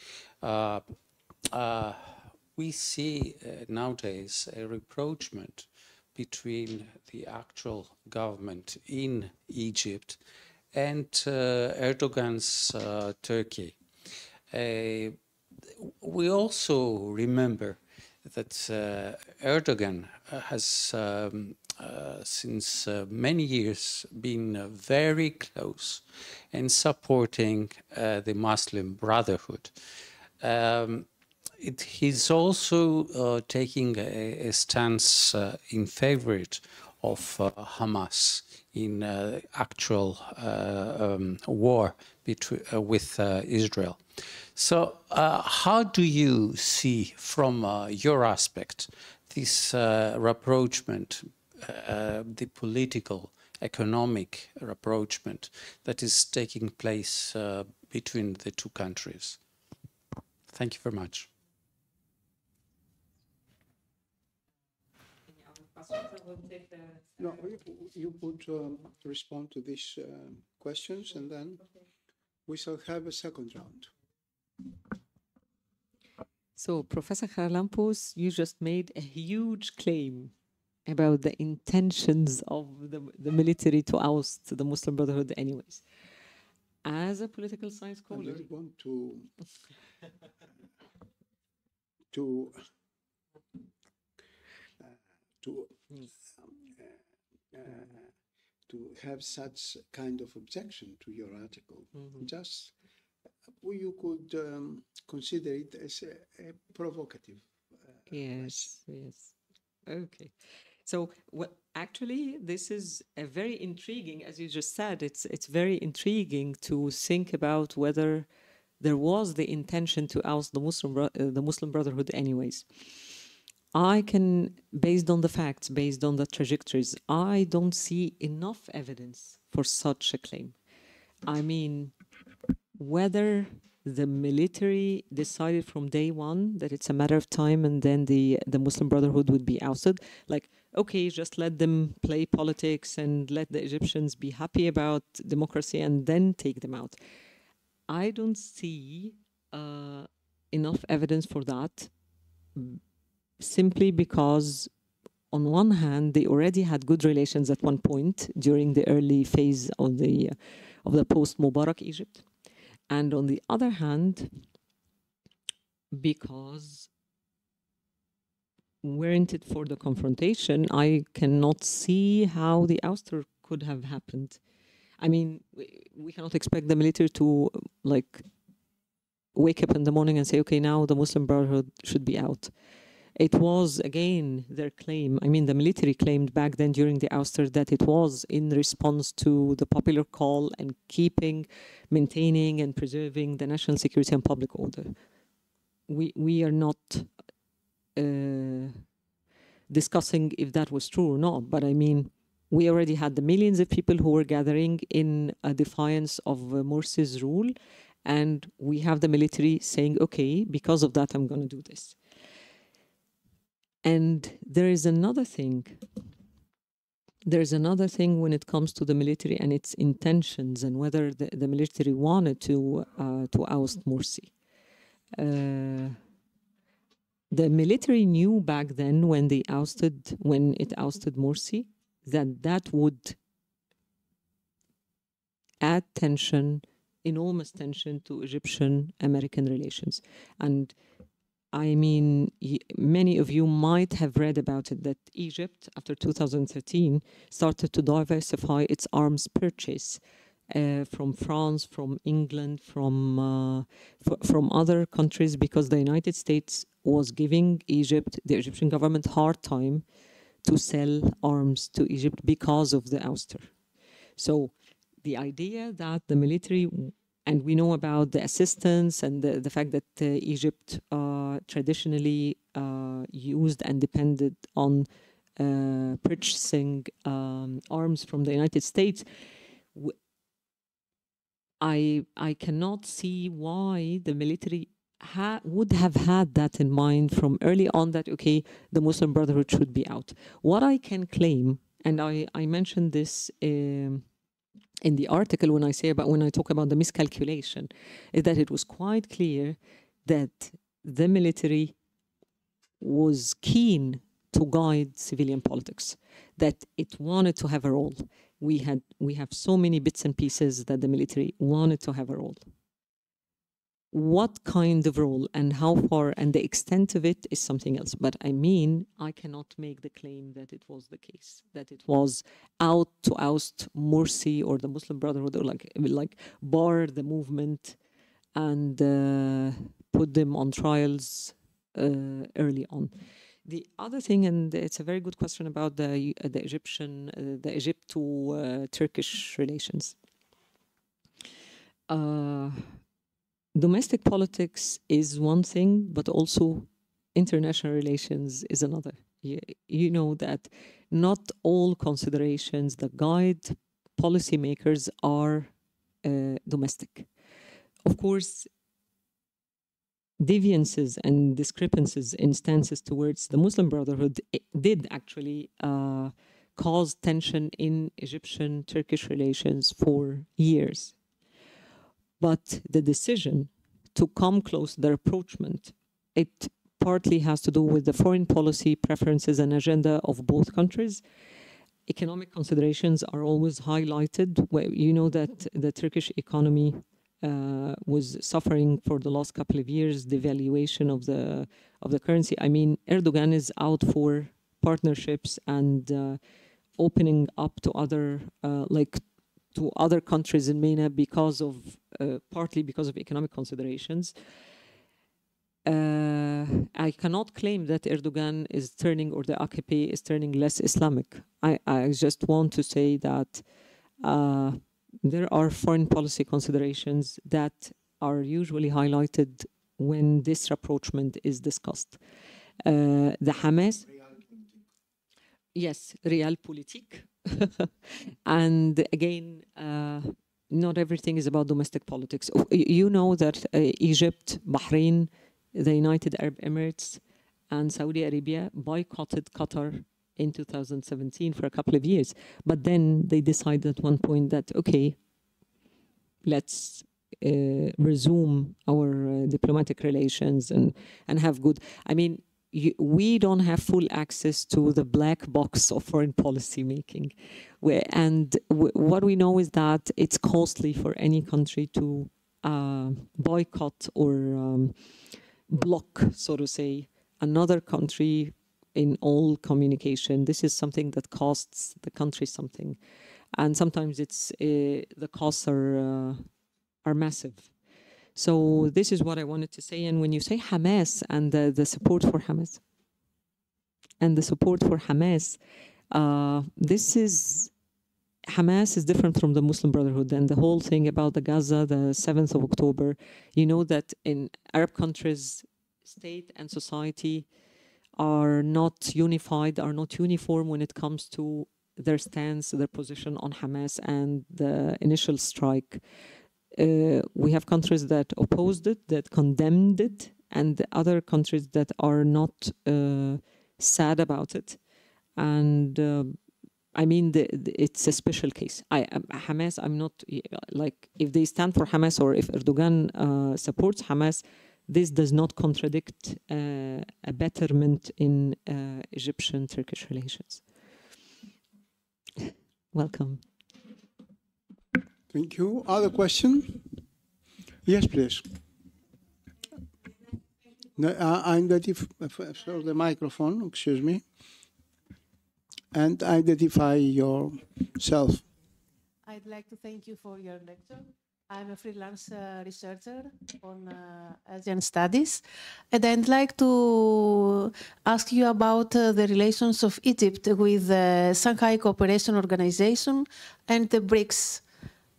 we see nowadays a rapprochement between the actual government in Egypt and Erdogan's Turkey. We also remember that Erdogan has since many years been very close in supporting the Muslim Brotherhood. He's also taking a stance in favor of Hamas in actual war with Israel. So how do you see from your aspect this rapprochement, the political, economic rapprochement that is taking place between the two countries? Thank you very much. No, you would respond to these questions, and then we shall have a second round. So, Professor Charalampos, you just made a huge claim about the intentions of the military to oust the Muslim Brotherhood anyways. As a political science scholar... I really want to have such kind of objection to your article. Just you could consider it as a provocative. Yes. Okay. So actually, this is a very intriguing, as you just said, it's very intriguing to think about whether there was the intention to oust the Muslim Brotherhood anyways. I can, based on the facts, based on the trajectories, I don't see enough evidence for such a claim. I mean, whether the military decided from day one that it's a matter of time and then the Muslim Brotherhood would be ousted, like, okay, just let them play politics and let the Egyptians be happy about democracy and then take them out. I don't see enough evidence for that, simply because on one hand, they already had good relations at one point during the early phase of the post-Mubarak Egypt. And on the other hand, because weren't it for the confrontation, I cannot see how the ouster could have happened. I mean, we cannot expect the military to like wake up in the morning and say, okay, now the Muslim Brotherhood should be out. It was, again, their claim. I mean, the military claimed back then during the ouster that it was in response to the popular call and maintaining and preserving the national security and public order. We are not discussing if that was true or not, but I mean, we already had the millions of people who were gathering in a defiance of Morsi's rule, and we have the military saying, okay, because of that, I'm going to do this. And there is another thing. There's another thing when it comes to the military and its intentions and whether the military wanted to oust Morsi. The military knew back then when it ousted Morsi that would add tension, enormous tension to Egyptian-American relations. And I mean, many of you might have read about it, that Egypt, after 2013, started to diversify its arms purchase from France, from England, from other countries, because the United States was giving Egypt, the Egyptian government, hard time to sell arms to Egypt because of the ouster. So the idea that the military, and we know about the assistance and the fact that Egypt traditionally used and depended on purchasing arms from the United States, I cannot see why the military would have had that in mind from early on, that, okay, the Muslim Brotherhood should be out. What I can claim, and I mentioned this in the article when I talk about the miscalculation, is that it was quite clear that the military was keen to guide civilian politics, that it wanted to have a role. We have so many bits and pieces that the military wanted to have a role. What kind of role and how far and the extent of it is something else. But I mean, I cannot make the claim that it was the case, that it was out to oust Morsi or the Muslim Brotherhood, or like bar the movement and put them on trials early on. The other thing, and it's a very good question about the Egypt to Turkish relations. Domestic politics is one thing, but also international relations is another. You know that not all considerations that guide policymakers are domestic. Of course, deviances and discrepancies in stances towards the Muslim Brotherhood did actually cause tension in Egyptian-Turkish relations for years. But the decision to come close, the rapprochement, it partly has to do with the foreign policy preferences and agenda of both countries. Economic considerations are always highlighted. You know that the Turkish economy was suffering for the last couple of years, devaluation of the currency. I mean, Erdogan is out for partnerships and opening up to other to other countries in MENA because of partly because of economic considerations. I cannot claim that Erdogan is turning, or the AKP is turning, less Islamic. I just want to say that there are foreign policy considerations that are usually highlighted when this rapprochement is discussed. The Hamas, yes, realpolitik. And again, not everything is about domestic politics. You know that Egypt, Bahrain, the United Arab Emirates, and Saudi Arabia boycotted Qatar in 2017 for a couple of years. But then they decided at one point that, okay, let's resume our diplomatic relations and have good. I mean, we don't have full access to the black box of foreign policy making. What we know is that it's costly for any country to boycott or block, so to say, another country in all communication. This is something that costs the country something. And sometimes it's the costs are massive. So this is what I wanted to say. And when you say Hamas and the support for Hamas, Hamas is different from the Muslim Brotherhood, and the whole thing about the Gaza, the 7th of October, you know that in Arab countries, state and society are not unified, are not uniform when it comes to their stance, their position on Hamas and the initial strike. We have countries that opposed it, that condemned it, and other countries that are not sad about it. And I mean, it's a special case. Hamas, I'm not, like, if they stand for Hamas or if Erdogan supports Hamas, this does not contradict a betterment in Egyptian-Turkish relations. Welcome. Thank you. Other question? Yes, please. Identify the microphone, excuse me. And identify yourself. I'd like to thank you for your lecture. I'm a freelance researcher on Asian studies, and I'd like to ask you about the relations of Egypt with the Shanghai Cooperation Organization and the BRICS.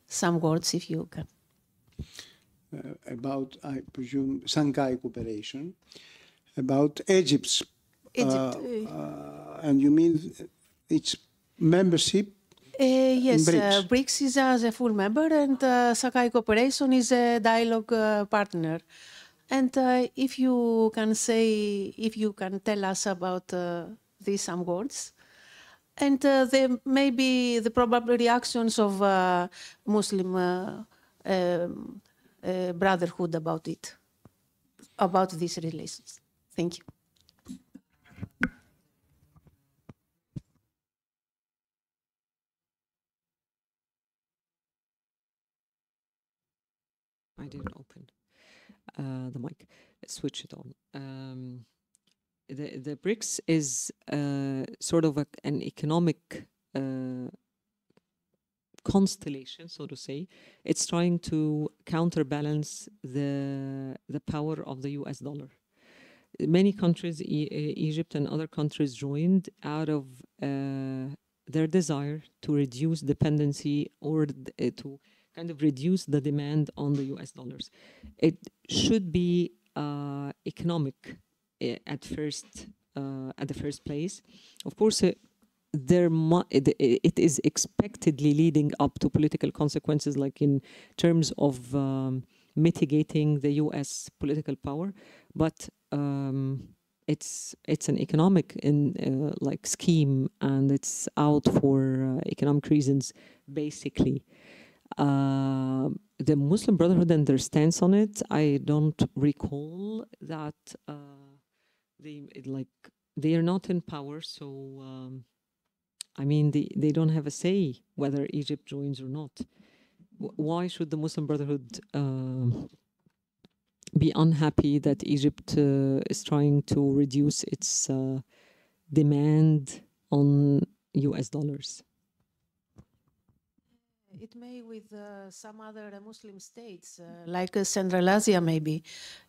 Some words, if you can. About, I presume, Shanghai Cooperation, about Egypt. And you mean its membership? Yes, BRICS. BRICS is as a full member, and Shanghai Cooperation is a dialogue partner. And if you can tell us about these some words, and maybe the probable reactions of Muslim Brotherhood about it, about these relations. Thank you. I didn't open the mic. Switch it on. The BRICS is sort of an economic constellation, so to say. It's trying to counterbalance the power of the US dollar. Many countries, Egypt and other countries, joined out of their desire to reduce dependency or to kind of reduce the demand on the US dollars. It should be economic at the first place. Of course, it is expectedly leading up to political consequences, like in terms of mitigating the US political power, but it's an economic like scheme, and it's out for economic reasons, basically. The Muslim Brotherhood and their stance on it, I don't recall that they are not in power, so I mean they don't have a say whether Egypt joins or not. Why should the Muslim Brotherhood be unhappy that Egypt is trying to reduce its demand on US dollars? It may with some other Muslim states, like Central Asia maybe.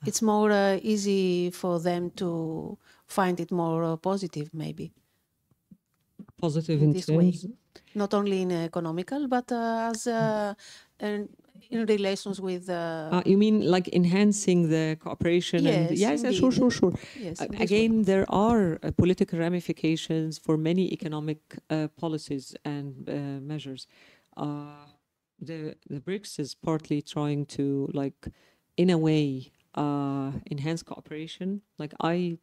It's more easy for them to find it more positive, maybe. Positive in this terms? way. Not only in economical, but as in relations with... you mean like enhancing the cooperation? Yes, and, yes, indeed. sure. Yes, again, there are political ramifications for many economic policies and measures. The BRICS is partly trying to, like, in a way, enhance cooperation. Like I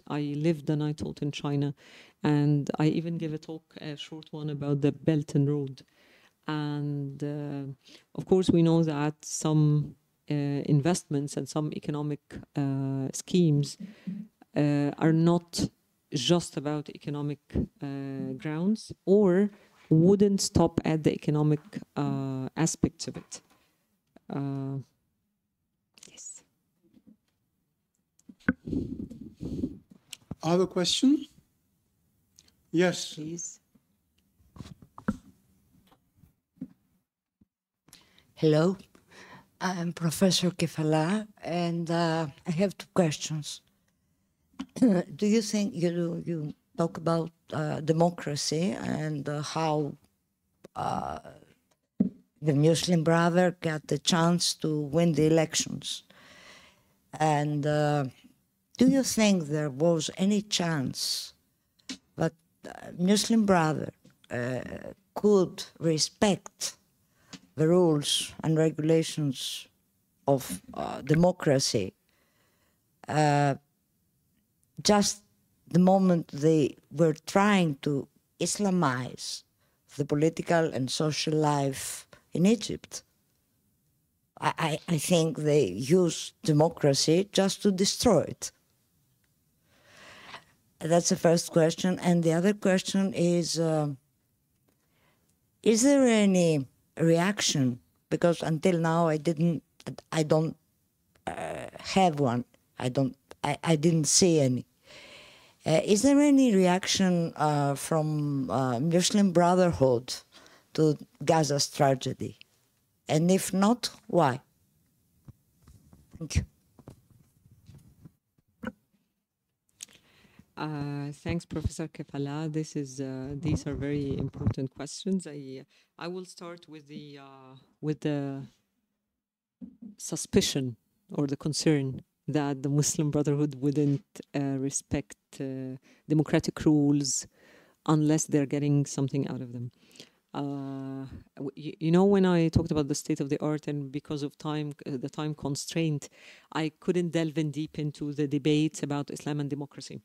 lived and I taught in China, and I even gave a short one about the Belt and Road. And of course, we know that some investments and some economic schemes are not just about economic grounds, or wouldn't stop at the economic aspects of it. Yes. Other question? Yes. Please. Hello, I'm Professor Kefala, and I have two questions. Do you think you talk about democracy and how the Muslim Brother got the chance to win the elections? And do you think there was any chance that Muslim Brother could respect the rules and regulations of democracy just the moment they were trying to Islamize the political and social life in Egypt? I think they used democracy just to destroy it. That's the first question. And the other question is there any reaction? Because until now I don't have one. I didn't see any. Is there any reaction from Muslim Brotherhood to Gaza's tragedy? And if not, why? Thank you. Thanks, Professor Kefala. These are very important questions. I will start with the suspicion or the concern that the Muslim Brotherhood wouldn't respect democratic rules unless they're getting something out of them. You know, when I talked about the state of the art, and because of the time constraint, I couldn't delve in deep into the debates about Islam and democracy.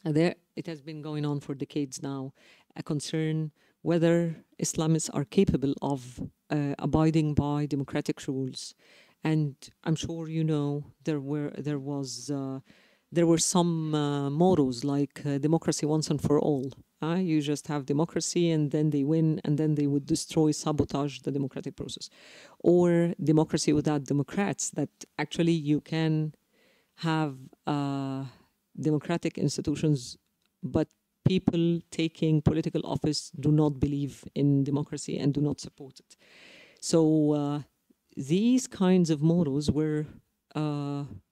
It has been going on for decades now, a concern whether Islamists are capable of abiding by democratic rules. And I'm sure you know there were some mottos like democracy once and for all. You just have democracy and then they win, and then they would destroy, sabotage the democratic process. Or democracy without Democrats, that actually you can have democratic institutions, but people taking political office do not believe in democracy and do not support it. So these kinds of mottos were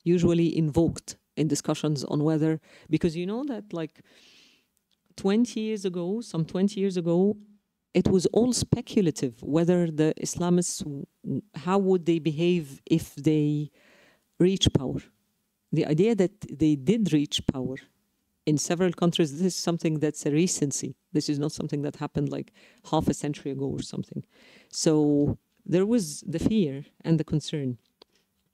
usually invoked in discussions on whether, because you know that like 20 years ago, it was all speculative whether the Islamists, how would they behave if they reach power. The idea that they did reach power in several countries, this is something that's a recency. This is not something that happened like half a century ago or something. So there was the fear and the concern.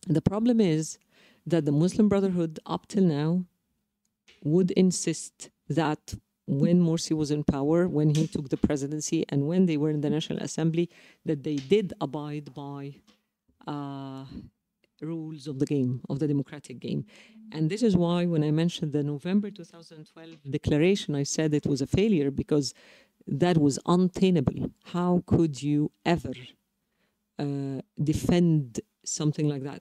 The problem is that the Muslim Brotherhood up till now would insist that when Morsi was in power, when he took the presidency, and when they were in the National Assembly, that they did abide by rules of the game, of the democratic game. And this is why when I mentioned the November 2012 declaration, I said it was a failure, because that was untenable. How could you ever defend something like that?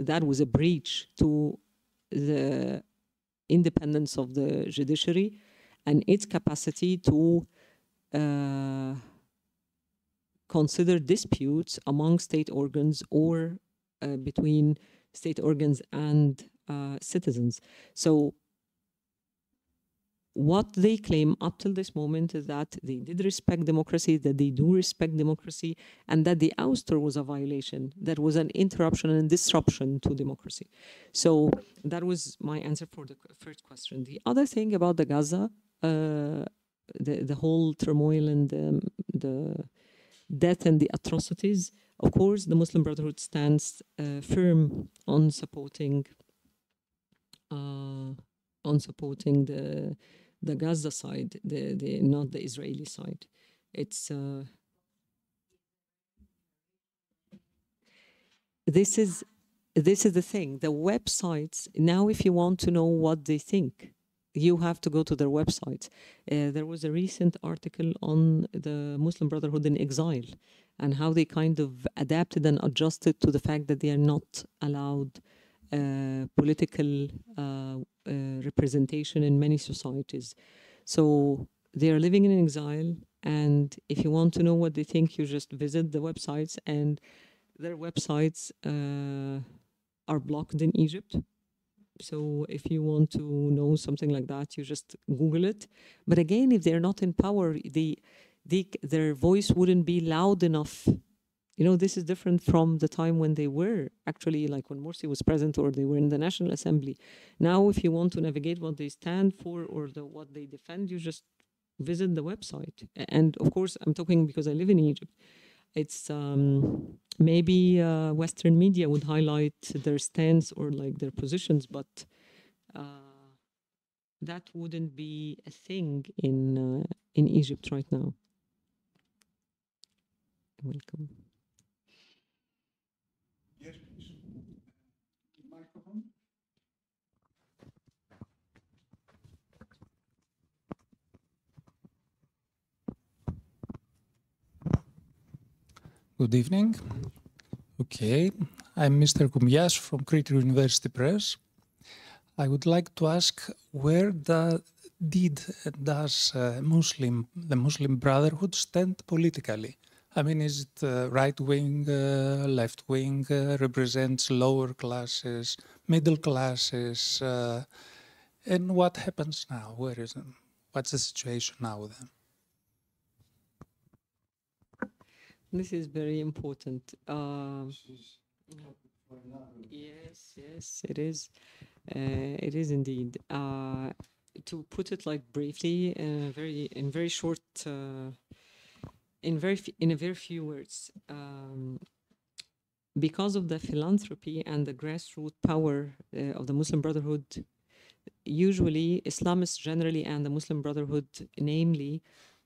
That was a breach to the independence of the judiciary and its capacity to consider disputes among state organs or between state organs and citizens. So what they claim up till this moment is that they did respect democracy, that they do respect democracy, and that the ouster was a violation, that was an interruption and disruption to democracy. So that was my answer for the first question. The other thing about the Gaza, the whole turmoil and the death and the atrocities, of course, the Muslim Brotherhood stands firm on supporting the Gaza side, not the Israeli side. It's this is this is the thing. The websites, now if you want to know what they think, you have to go to their websites. There was a recent article on the Muslim Brotherhood in exile and how they kind of adapted and adjusted to the fact that they are not allowed political representation in many societies. So they are living in exile, and if you want to know what they think, you just visit the websites, and their websites are blocked in Egypt. So if you want to know something like that, you just Google it. But again, if they're not in power, their voice wouldn't be loud enough. You know, this is different from the time when they were actually, like when Morsi was president or they were in the National Assembly. Now, if you want to navigate what they stand for or what they defend, you just visit the website. And of course, I'm talking because I live in Egypt. It's maybe Western media would highlight their stance or like their positions, but that wouldn't be a thing in Egypt right now. Welcome. Yes, please. Microphone. Good evening. Okay, I'm Mr. Koumbias from Crete University Press. I would like to ask, where does the Muslim Brotherhood stand politically? I mean, is it right-wing, left-wing, represents lower classes, middle classes, and what happens now? What's the situation now then? This is very important. Yes, it is. It is indeed. To put it like briefly, in very short, in a very few words, because of the philanthropy and the grassroots power of the Muslim Brotherhood, usually Islamists generally and the Muslim Brotherhood namely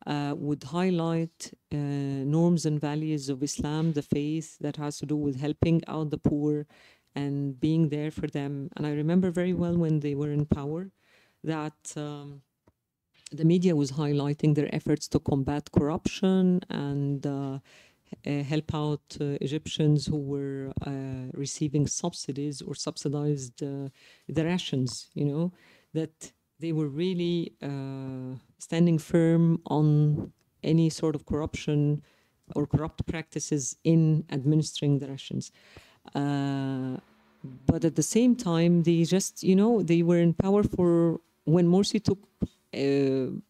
would highlight norms and values of Islam, the faith that has to do with helping out the poor and being there for them. And I remember very well when they were in power that the media was highlighting their efforts to combat corruption and help out Egyptians who were receiving subsidies or subsidized the rations, you know, that they were really standing firm on any sort of corruption or corrupt practices in administering the rations. But at the same time, they just, you know, they were in power for, when Morsi took, when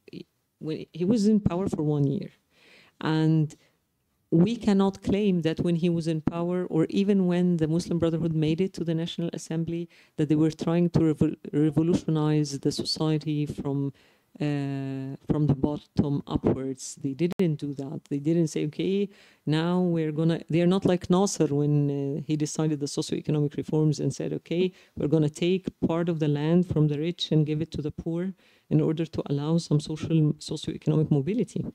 he was in power for 1 year. And we cannot claim that when he was in power, or even when the Muslim Brotherhood made it to the National Assembly, that they were trying to revolutionize the society from the bottom upwards. They didn't do that. They didn't say, okay, now we're gonna, they're not like Nasser when he decided the socioeconomic reforms and said, okay, we're gonna take part of the land from the rich and give it to the poor in order to allow some socioeconomic mobility.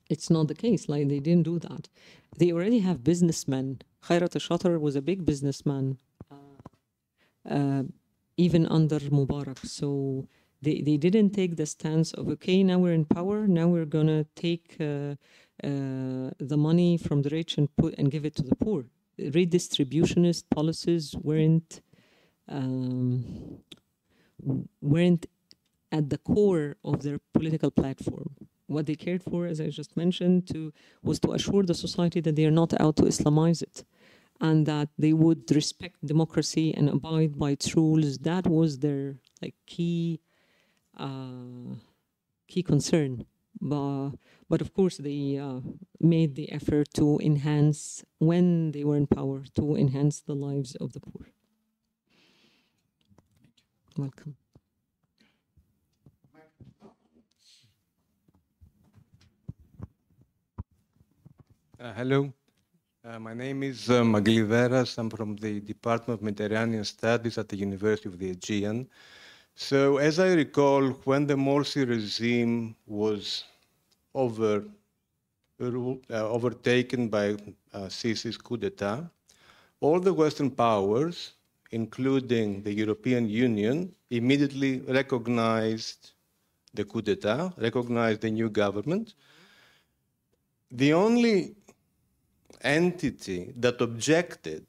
It's not the case. Like, they didn't do that. They already have businessmen. Khairat al-Shatar was a big businessman, even under Mubarak. So they didn't take the stance of, okay, now we're in power, now we're gonna take the money from the rich and give it to the poor. Redistributionist policies weren't at the core of their political platform. What they cared for, as I just mentioned, was to assure the society that they are not out to Islamize it, and that they would respect democracy and abide by its rules. That was their key concern. But of course, they made the effort to enhance, when they were in power, to enhance the lives of the poor. Welcome. Hello, my name is Magliveras. I'm from the Department of Mediterranean Studies at the University of the Aegean. So as I recall, when the Morsi regime was overtaken by Sisi's coup d'etat, all the Western powers, including the European Union, immediately recognized the coup d'etat, recognized the new government. The only entity that objected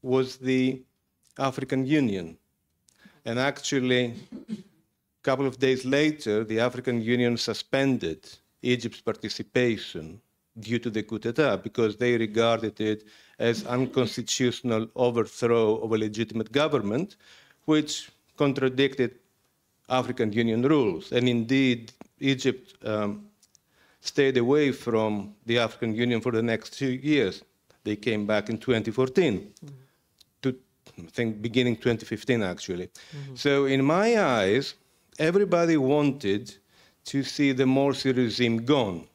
was the African Union. And actually, a couple of days later, the African Union suspended Egypt's participation due to the coup d'etat because they regarded it as unconstitutional overthrow of a legitimate government, which contradicted African Union rules. And indeed, Egypt stayed away from the African Union for the next 2 years. They came back in 2014, to, I think, beginning 2015, actually. So in my eyes, everybody wanted to see the Morsi regime gone.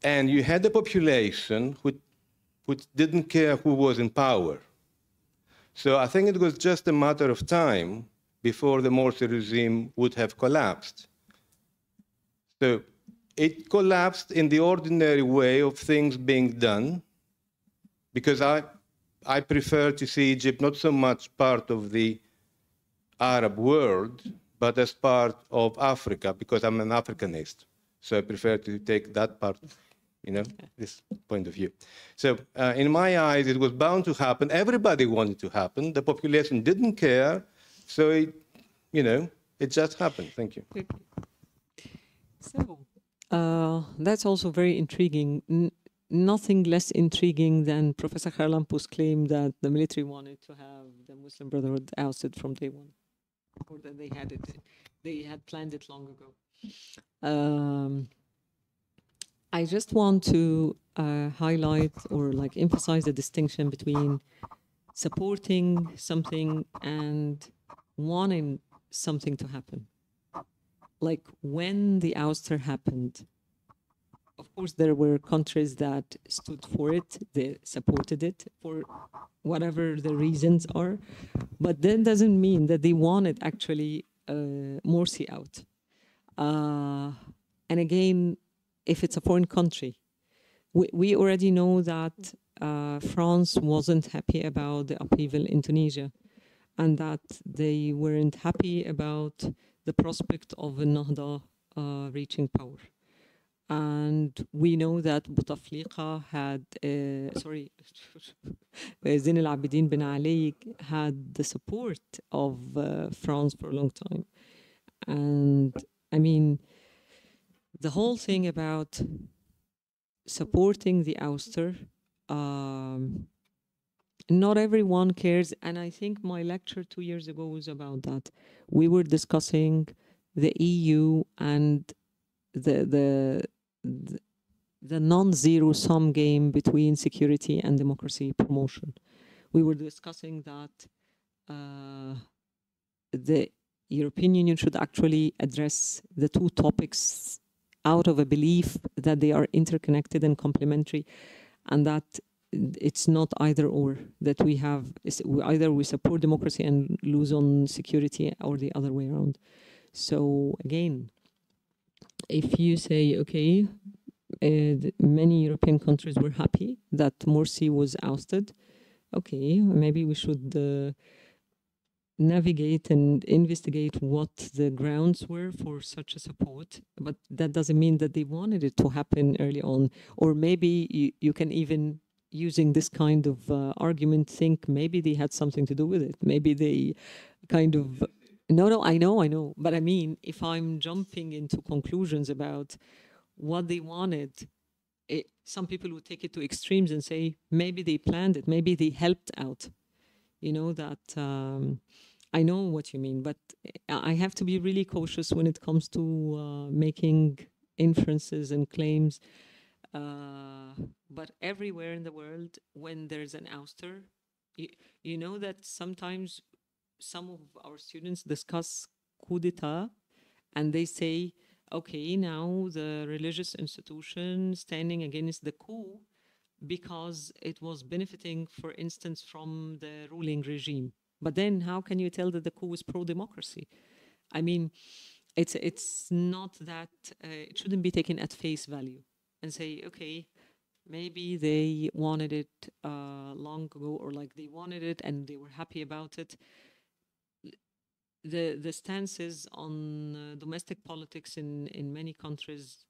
And you had a population which didn't care who was in power. So I think it was just a matter of time before the Morsi regime would have collapsed. So it collapsed in the ordinary way of things being done, because I prefer to see Egypt not so much part of the Arab world, but as part of Africa, because I'm an Africanist. So I prefer to take that part, you know, this point of view. So in my eyes, it was bound to happen. Everybody wanted to happen. The population didn't care. So, it just happened. Thank you. So that's also very intriguing. Nothing less intriguing than Professor Harlampo's claim that the military wanted to have the Muslim Brotherhood ousted from day one, or that they had planned it long ago. I just want to highlight or emphasize the distinction between supporting something and wanting something to happen. Like when the ouster happened, of course, there were countries that stood for it, they supported it for whatever the reasons are, but that doesn't mean that they wanted actually Morsi out. And again, if it's a foreign country, we already know that France wasn't happy about the upheaval in Tunisia, and that they weren't happy about the prospect of Nahda reaching power. And we know that Bouteflika had, Zain al-Abidin bin Ali had the support of France for a long time. And I mean, the whole thing about supporting the ouster, not everyone cares. And I think my lecture 2 years ago was about that. We were discussing the EU and the non-zero sum game between security and democracy promotion. We were discussing that the European Union should actually address the two topics out of a belief that they are interconnected and complementary, and that it's not either or, that we have either we support democracy and lose on security, or the other way around. So again, if you say, okay, many European countries were happy that Morsi was ousted, okay, maybe we should navigate and investigate what the grounds were for such a support, but that doesn't mean that they wanted it to happen early on. Or maybe you can even, using this kind of argument, think maybe they had something to do with it. Maybe they kind of, no, I know. But I mean, if I'm jumping into conclusions about what they wanted, some people would take it to extremes and say, maybe they planned it, maybe they helped out. You know, that I know what you mean, but I have to be really cautious when it comes to making inferences and claims. But everywhere in the world, when there's an ouster, you know that sometimes some of our students discuss coup d'etat, and they say, okay, now the religious institution standing against the coup because it was benefiting, for instance, from the ruling regime. But then how can you tell that the coup is pro-democracy? I mean, it's not that, it shouldn't be taken at face value and say, okay, maybe they wanted it long ago, or like they wanted it and they were happy about it. The stances on domestic politics in many countries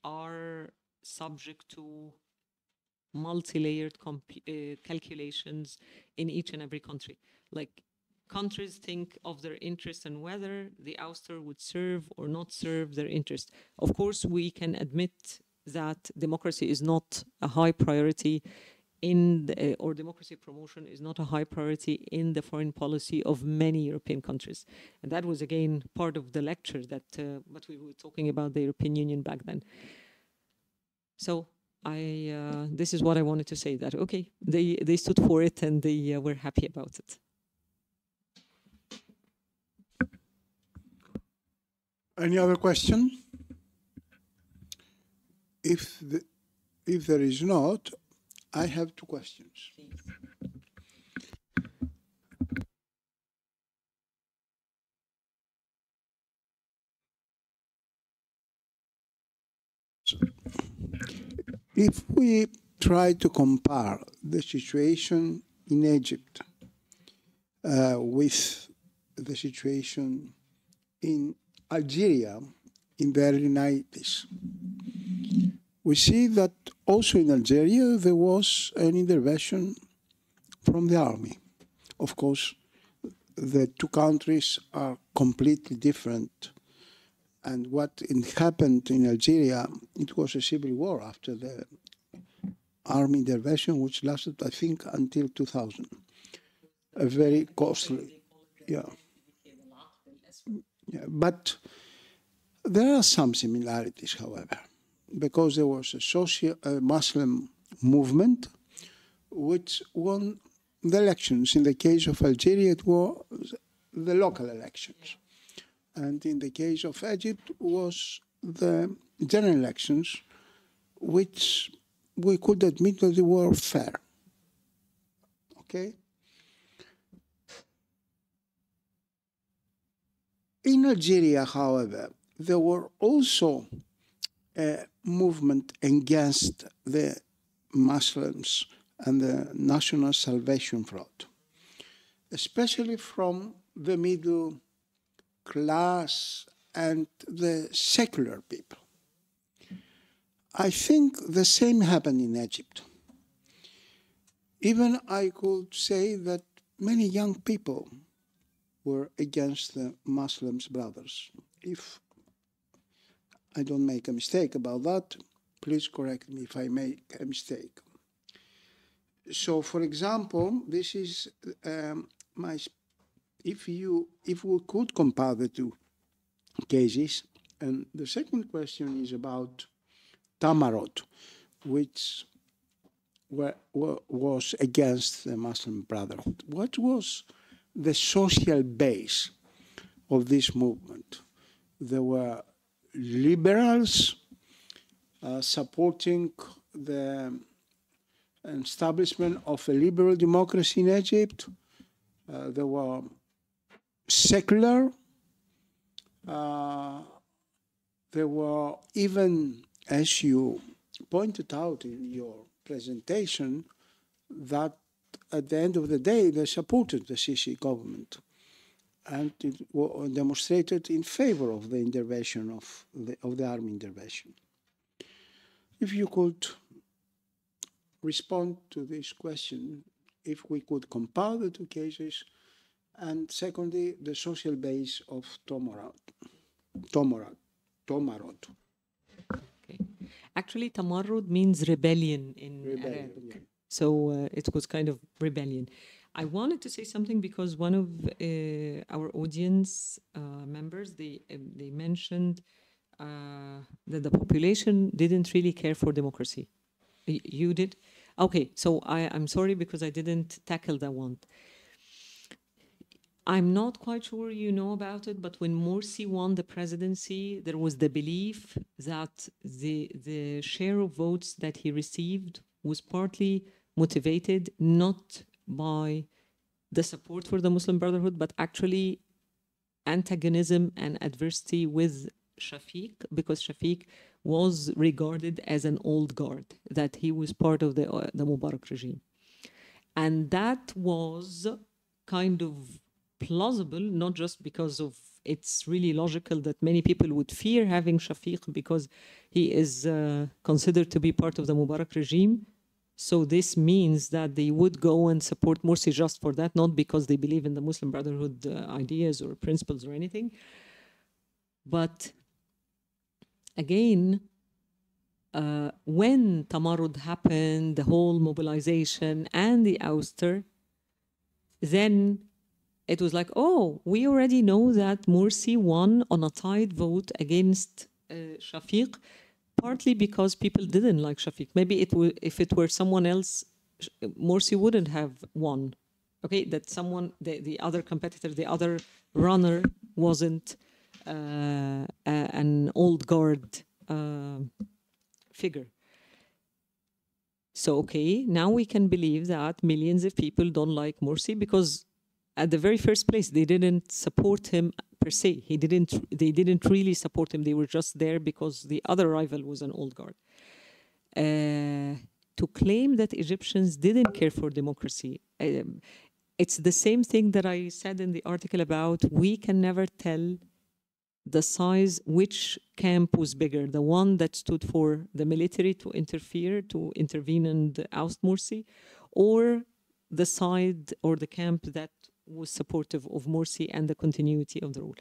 are subject to multi-layered calculations in each and every country. Like, countries think of their interests and whether the ouster would serve or not serve their interest. Of course, we can admit that democracy is not a high priority or democracy promotion is not a high priority in the foreign policy of many European countries. And that was, again, part of the lecture that but we were talking about the European Union back then. So this is what I wanted to say, that, okay, they stood for it and they were happy about it. Any other question? If there is not, I have two questions. If we try to compare the situation in Egypt with the situation in Algeria in the early 90s, we see that also in Algeria there was an intervention from the army. Of course, the two countries are completely different. And what happened in Algeria, it was a civil war after the army intervention, which lasted, I think, until 2000. A very costly, yeah. But there are some similarities, however, because there was a Muslim movement which won the elections. In the case of Algeria, it was the local elections. And in the case of Egypt, was the general elections, which we could admit that they were fair. Okay? In Algeria, however, there were also a movement against the Muslims and the National Salvation Front, especially from the middle class and the secular people. I think the same happened in Egypt. Even I could say that many young people were against the Muslims brothers. If I don't make a mistake about that, please correct me if I make a mistake. So, for example, this is if we could compare the two cases, and the second question is about Tamarot, which was against the Muslim Brotherhood. What was the social base of this movement? There were liberals supporting the establishment of a liberal democracy in Egypt. There were secular. There were even, as you pointed out in your presentation, that at the end of the day they supported the Sisi government, and it was demonstrated in favor of the intervention of the army intervention. If you could respond to this question, if we could compare the two cases, and secondly, the social base of Tamarot. Okay. Actually, Tamarrud means rebellion in Arabic. Yeah. So it was kind of rebellion. I wanted to say something because one of our audience members, they mentioned that the population didn't really care for democracy. You did? Okay, so I'm sorry because I didn't tackle that one. I'm not quite sure you know about it, but when Morsi won the presidency, there was the belief that the share of votes that he received was partly motivated not by the support for the Muslim Brotherhood, but actually antagonism and adversity with Shafiq, because Shafiq was regarded as an old guard, that he was part of the Mubarak regime. And that was kind of plausible, not just because of it's really logical that many people would fear having Shafiq because he is considered to be part of the Mubarak regime. So this means that they would go and support Morsi just for that, not because they believe in the Muslim Brotherhood ideas or principles or anything. But again, when Tamarrud happened, the whole mobilization and the ouster, then it was like, oh, we already know that Morsi won on a tied vote against Shafiq, partly because people didn't like Shafiq. Maybe if it were someone else, Morsi wouldn't have won. Okay, that someone, the other competitor, the other runner wasn't an old guard figure. So, okay, now we can believe that millions of people don't like Morsi because at the very first place, they didn't support him per se. They didn't really support him. They were just there because the other rival was an old guard. To claim that Egyptians didn't care for democracy, it's the same thing that I said in the article about we can never tell the size, which camp was bigger, the one that stood for the military to intervene and oust Morsi, or the side or the camp that was supportive of Morsi and the continuity of the rule.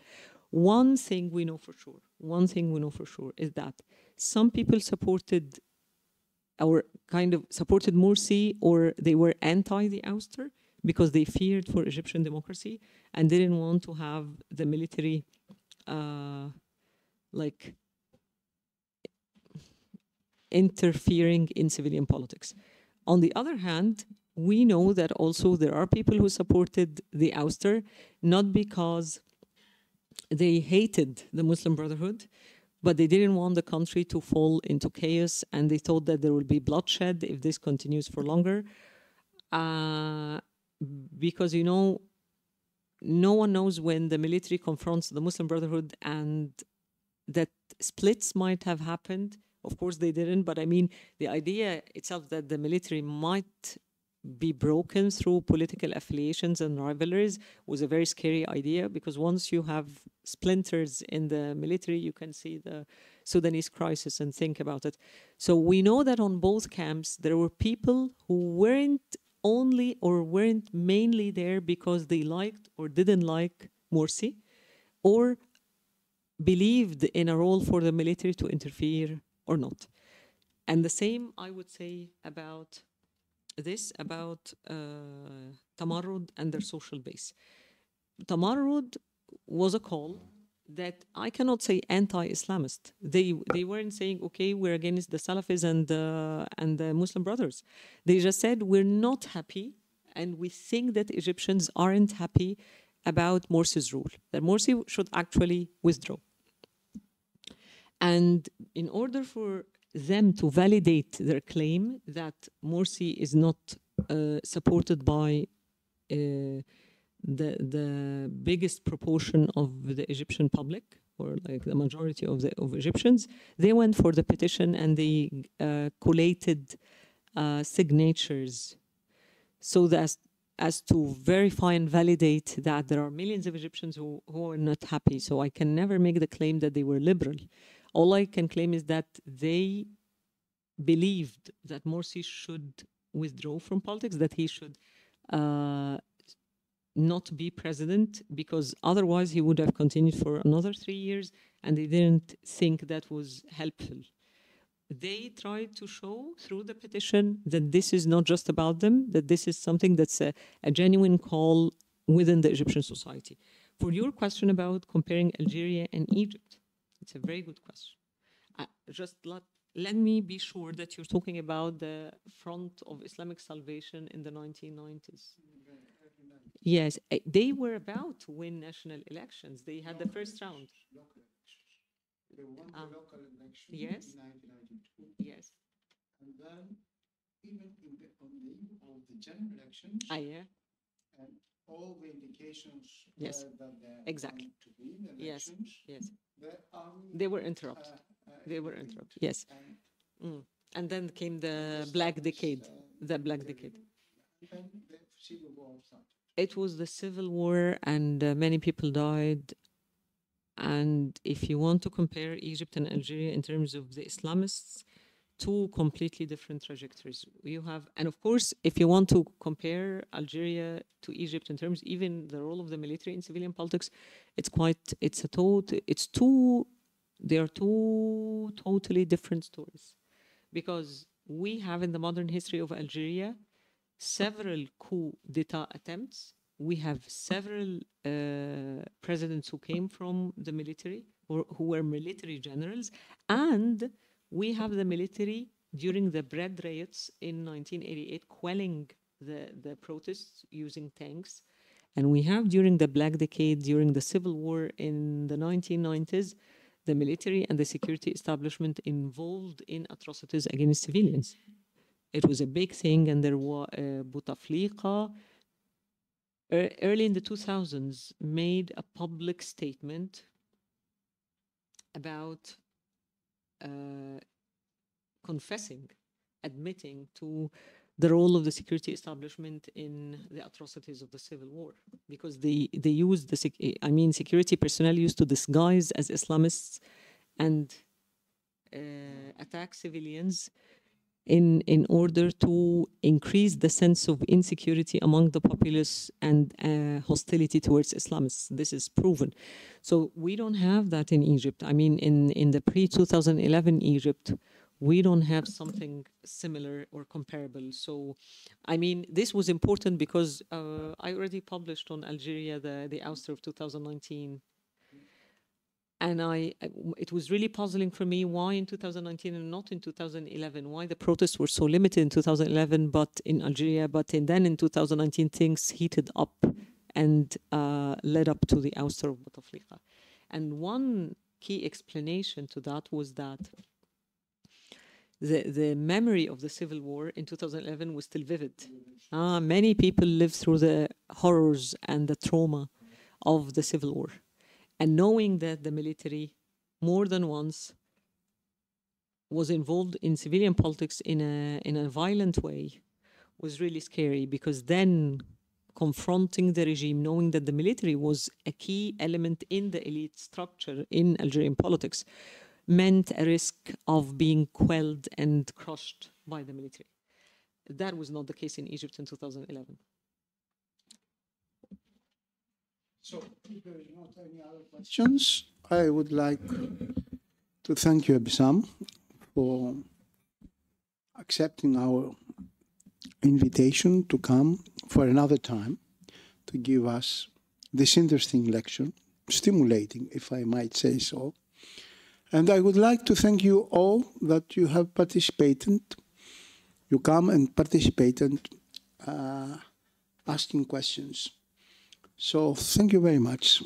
One thing we know for sure is that some people supported Morsi, or they were anti the ouster because they feared for Egyptian democracy and didn't want to have the military interfering in civilian politics. On the other hand, we know that also there are people who supported the ouster, not because they hated the Muslim Brotherhood, but they didn't want the country to fall into chaos, and they thought that there will be bloodshed if this continues for longer. Because, you know, no one knows when the military confronts the Muslim Brotherhood, and that splits might have happened. Of course, they didn't, but I mean, the idea itself that the military might be broken through political affiliations and rivalries was a very scary idea, because once you have splinters in the military, you can see the Sudanese crisis and think about it. So we know that on both camps, there were people who weren't mainly there because they liked or didn't like Morsi, or believed in a role for the military to interfere or not. And the same I would say about Tamarrud and their social base. Tamarrud was a call that I cannot say anti-Islamist. They weren't saying, okay, we're against the Salafis and the Muslim Brothers. They just said, we're not happy, and we think that Egyptians aren't happy about Morsi's rule, that Morsi should actually withdraw. And in order for them to validate their claim that Morsi is not supported by the biggest proportion of the Egyptian public, or like the majority of Egyptians, they went for the petition and they collated signatures so that as to verify and validate that there are millions of Egyptians who are not happy. So I can never make the claim that they were liberal. All I can claim is that they believed that Morsi should withdraw from politics, that he should not be president, because otherwise he would have continued for another 3 years, and they didn't think that was helpful. They tried to show through the petition that this is not just about them, that this is something that's a genuine call within the Egyptian society. For your question about comparing Algeria and Egypt, it's a very good question. Just let me be sure that you're talking about the Front of Islamic Salvation in the 1990s. Yes, they were about to win national elections. They had the first round. They won the local election yes. in 1992. Yes. And then, even on the eve of the general elections, yeah. and all the indications yes. were that they exactly. to win elections, yes. the army they were interrupted. They were interrupted. Yes. And then came the Black Decade. The Black Decade. It was the civil war, and many people died. And if you want to compare Egypt and Algeria in terms of the Islamists, two completely different trajectories. You have, and of course, if you want to compare Algeria to Egypt in terms, even the role of the military in civilian politics, they are two totally different stories. Because we have in the modern history of Algeria several coup d'etat attempts. We have several presidents who came from the military or who were military generals, and we have the military during the bread riots in 1988 quelling the protests using tanks. And we have during the Black Decade, during the civil war in the 1990s, the military and the security establishment involved in atrocities against civilians. It was a big thing, and there was Bouteflika early in the 2000s made a public statement about admitting to the role of the security establishment in the atrocities of the civil war, because they used security personnel used to disguise as Islamists and attack civilians in order to increase the sense of insecurity among the populace and hostility towards Islamists. This is proven. So we don't have that in Egypt. I mean, in the pre-2011 Egypt, we don't have something similar or comparable. So, I mean, this was important because I already published on Algeria the Ouster of 2019. And it was really puzzling for me why in 2019 and not in 2011, why the protests were so limited in 2011 but in Algeria, then in 2019 things heated up and led up to the ouster of Bouteflika. And one key explanation to that was that the memory of the civil war in 2011 was still vivid. Many people lived through the horrors and the trauma of the civil war. And knowing that the military, more than once, was involved in civilian politics in a violent way was really scary, because then confronting the regime, knowing that the military was a key element in the elite structure in Algerian politics, meant a risk of being quelled and crushed by the military. That was not the case in Egypt in 2011. So, if there is not any other questions, I would like to thank you, Ebtisam, for accepting our invitation to come for another time to give us this interesting lecture, stimulating, if I might say so. And I would like to thank you all that you have participated. You come and participated, asking questions. So thank you very much.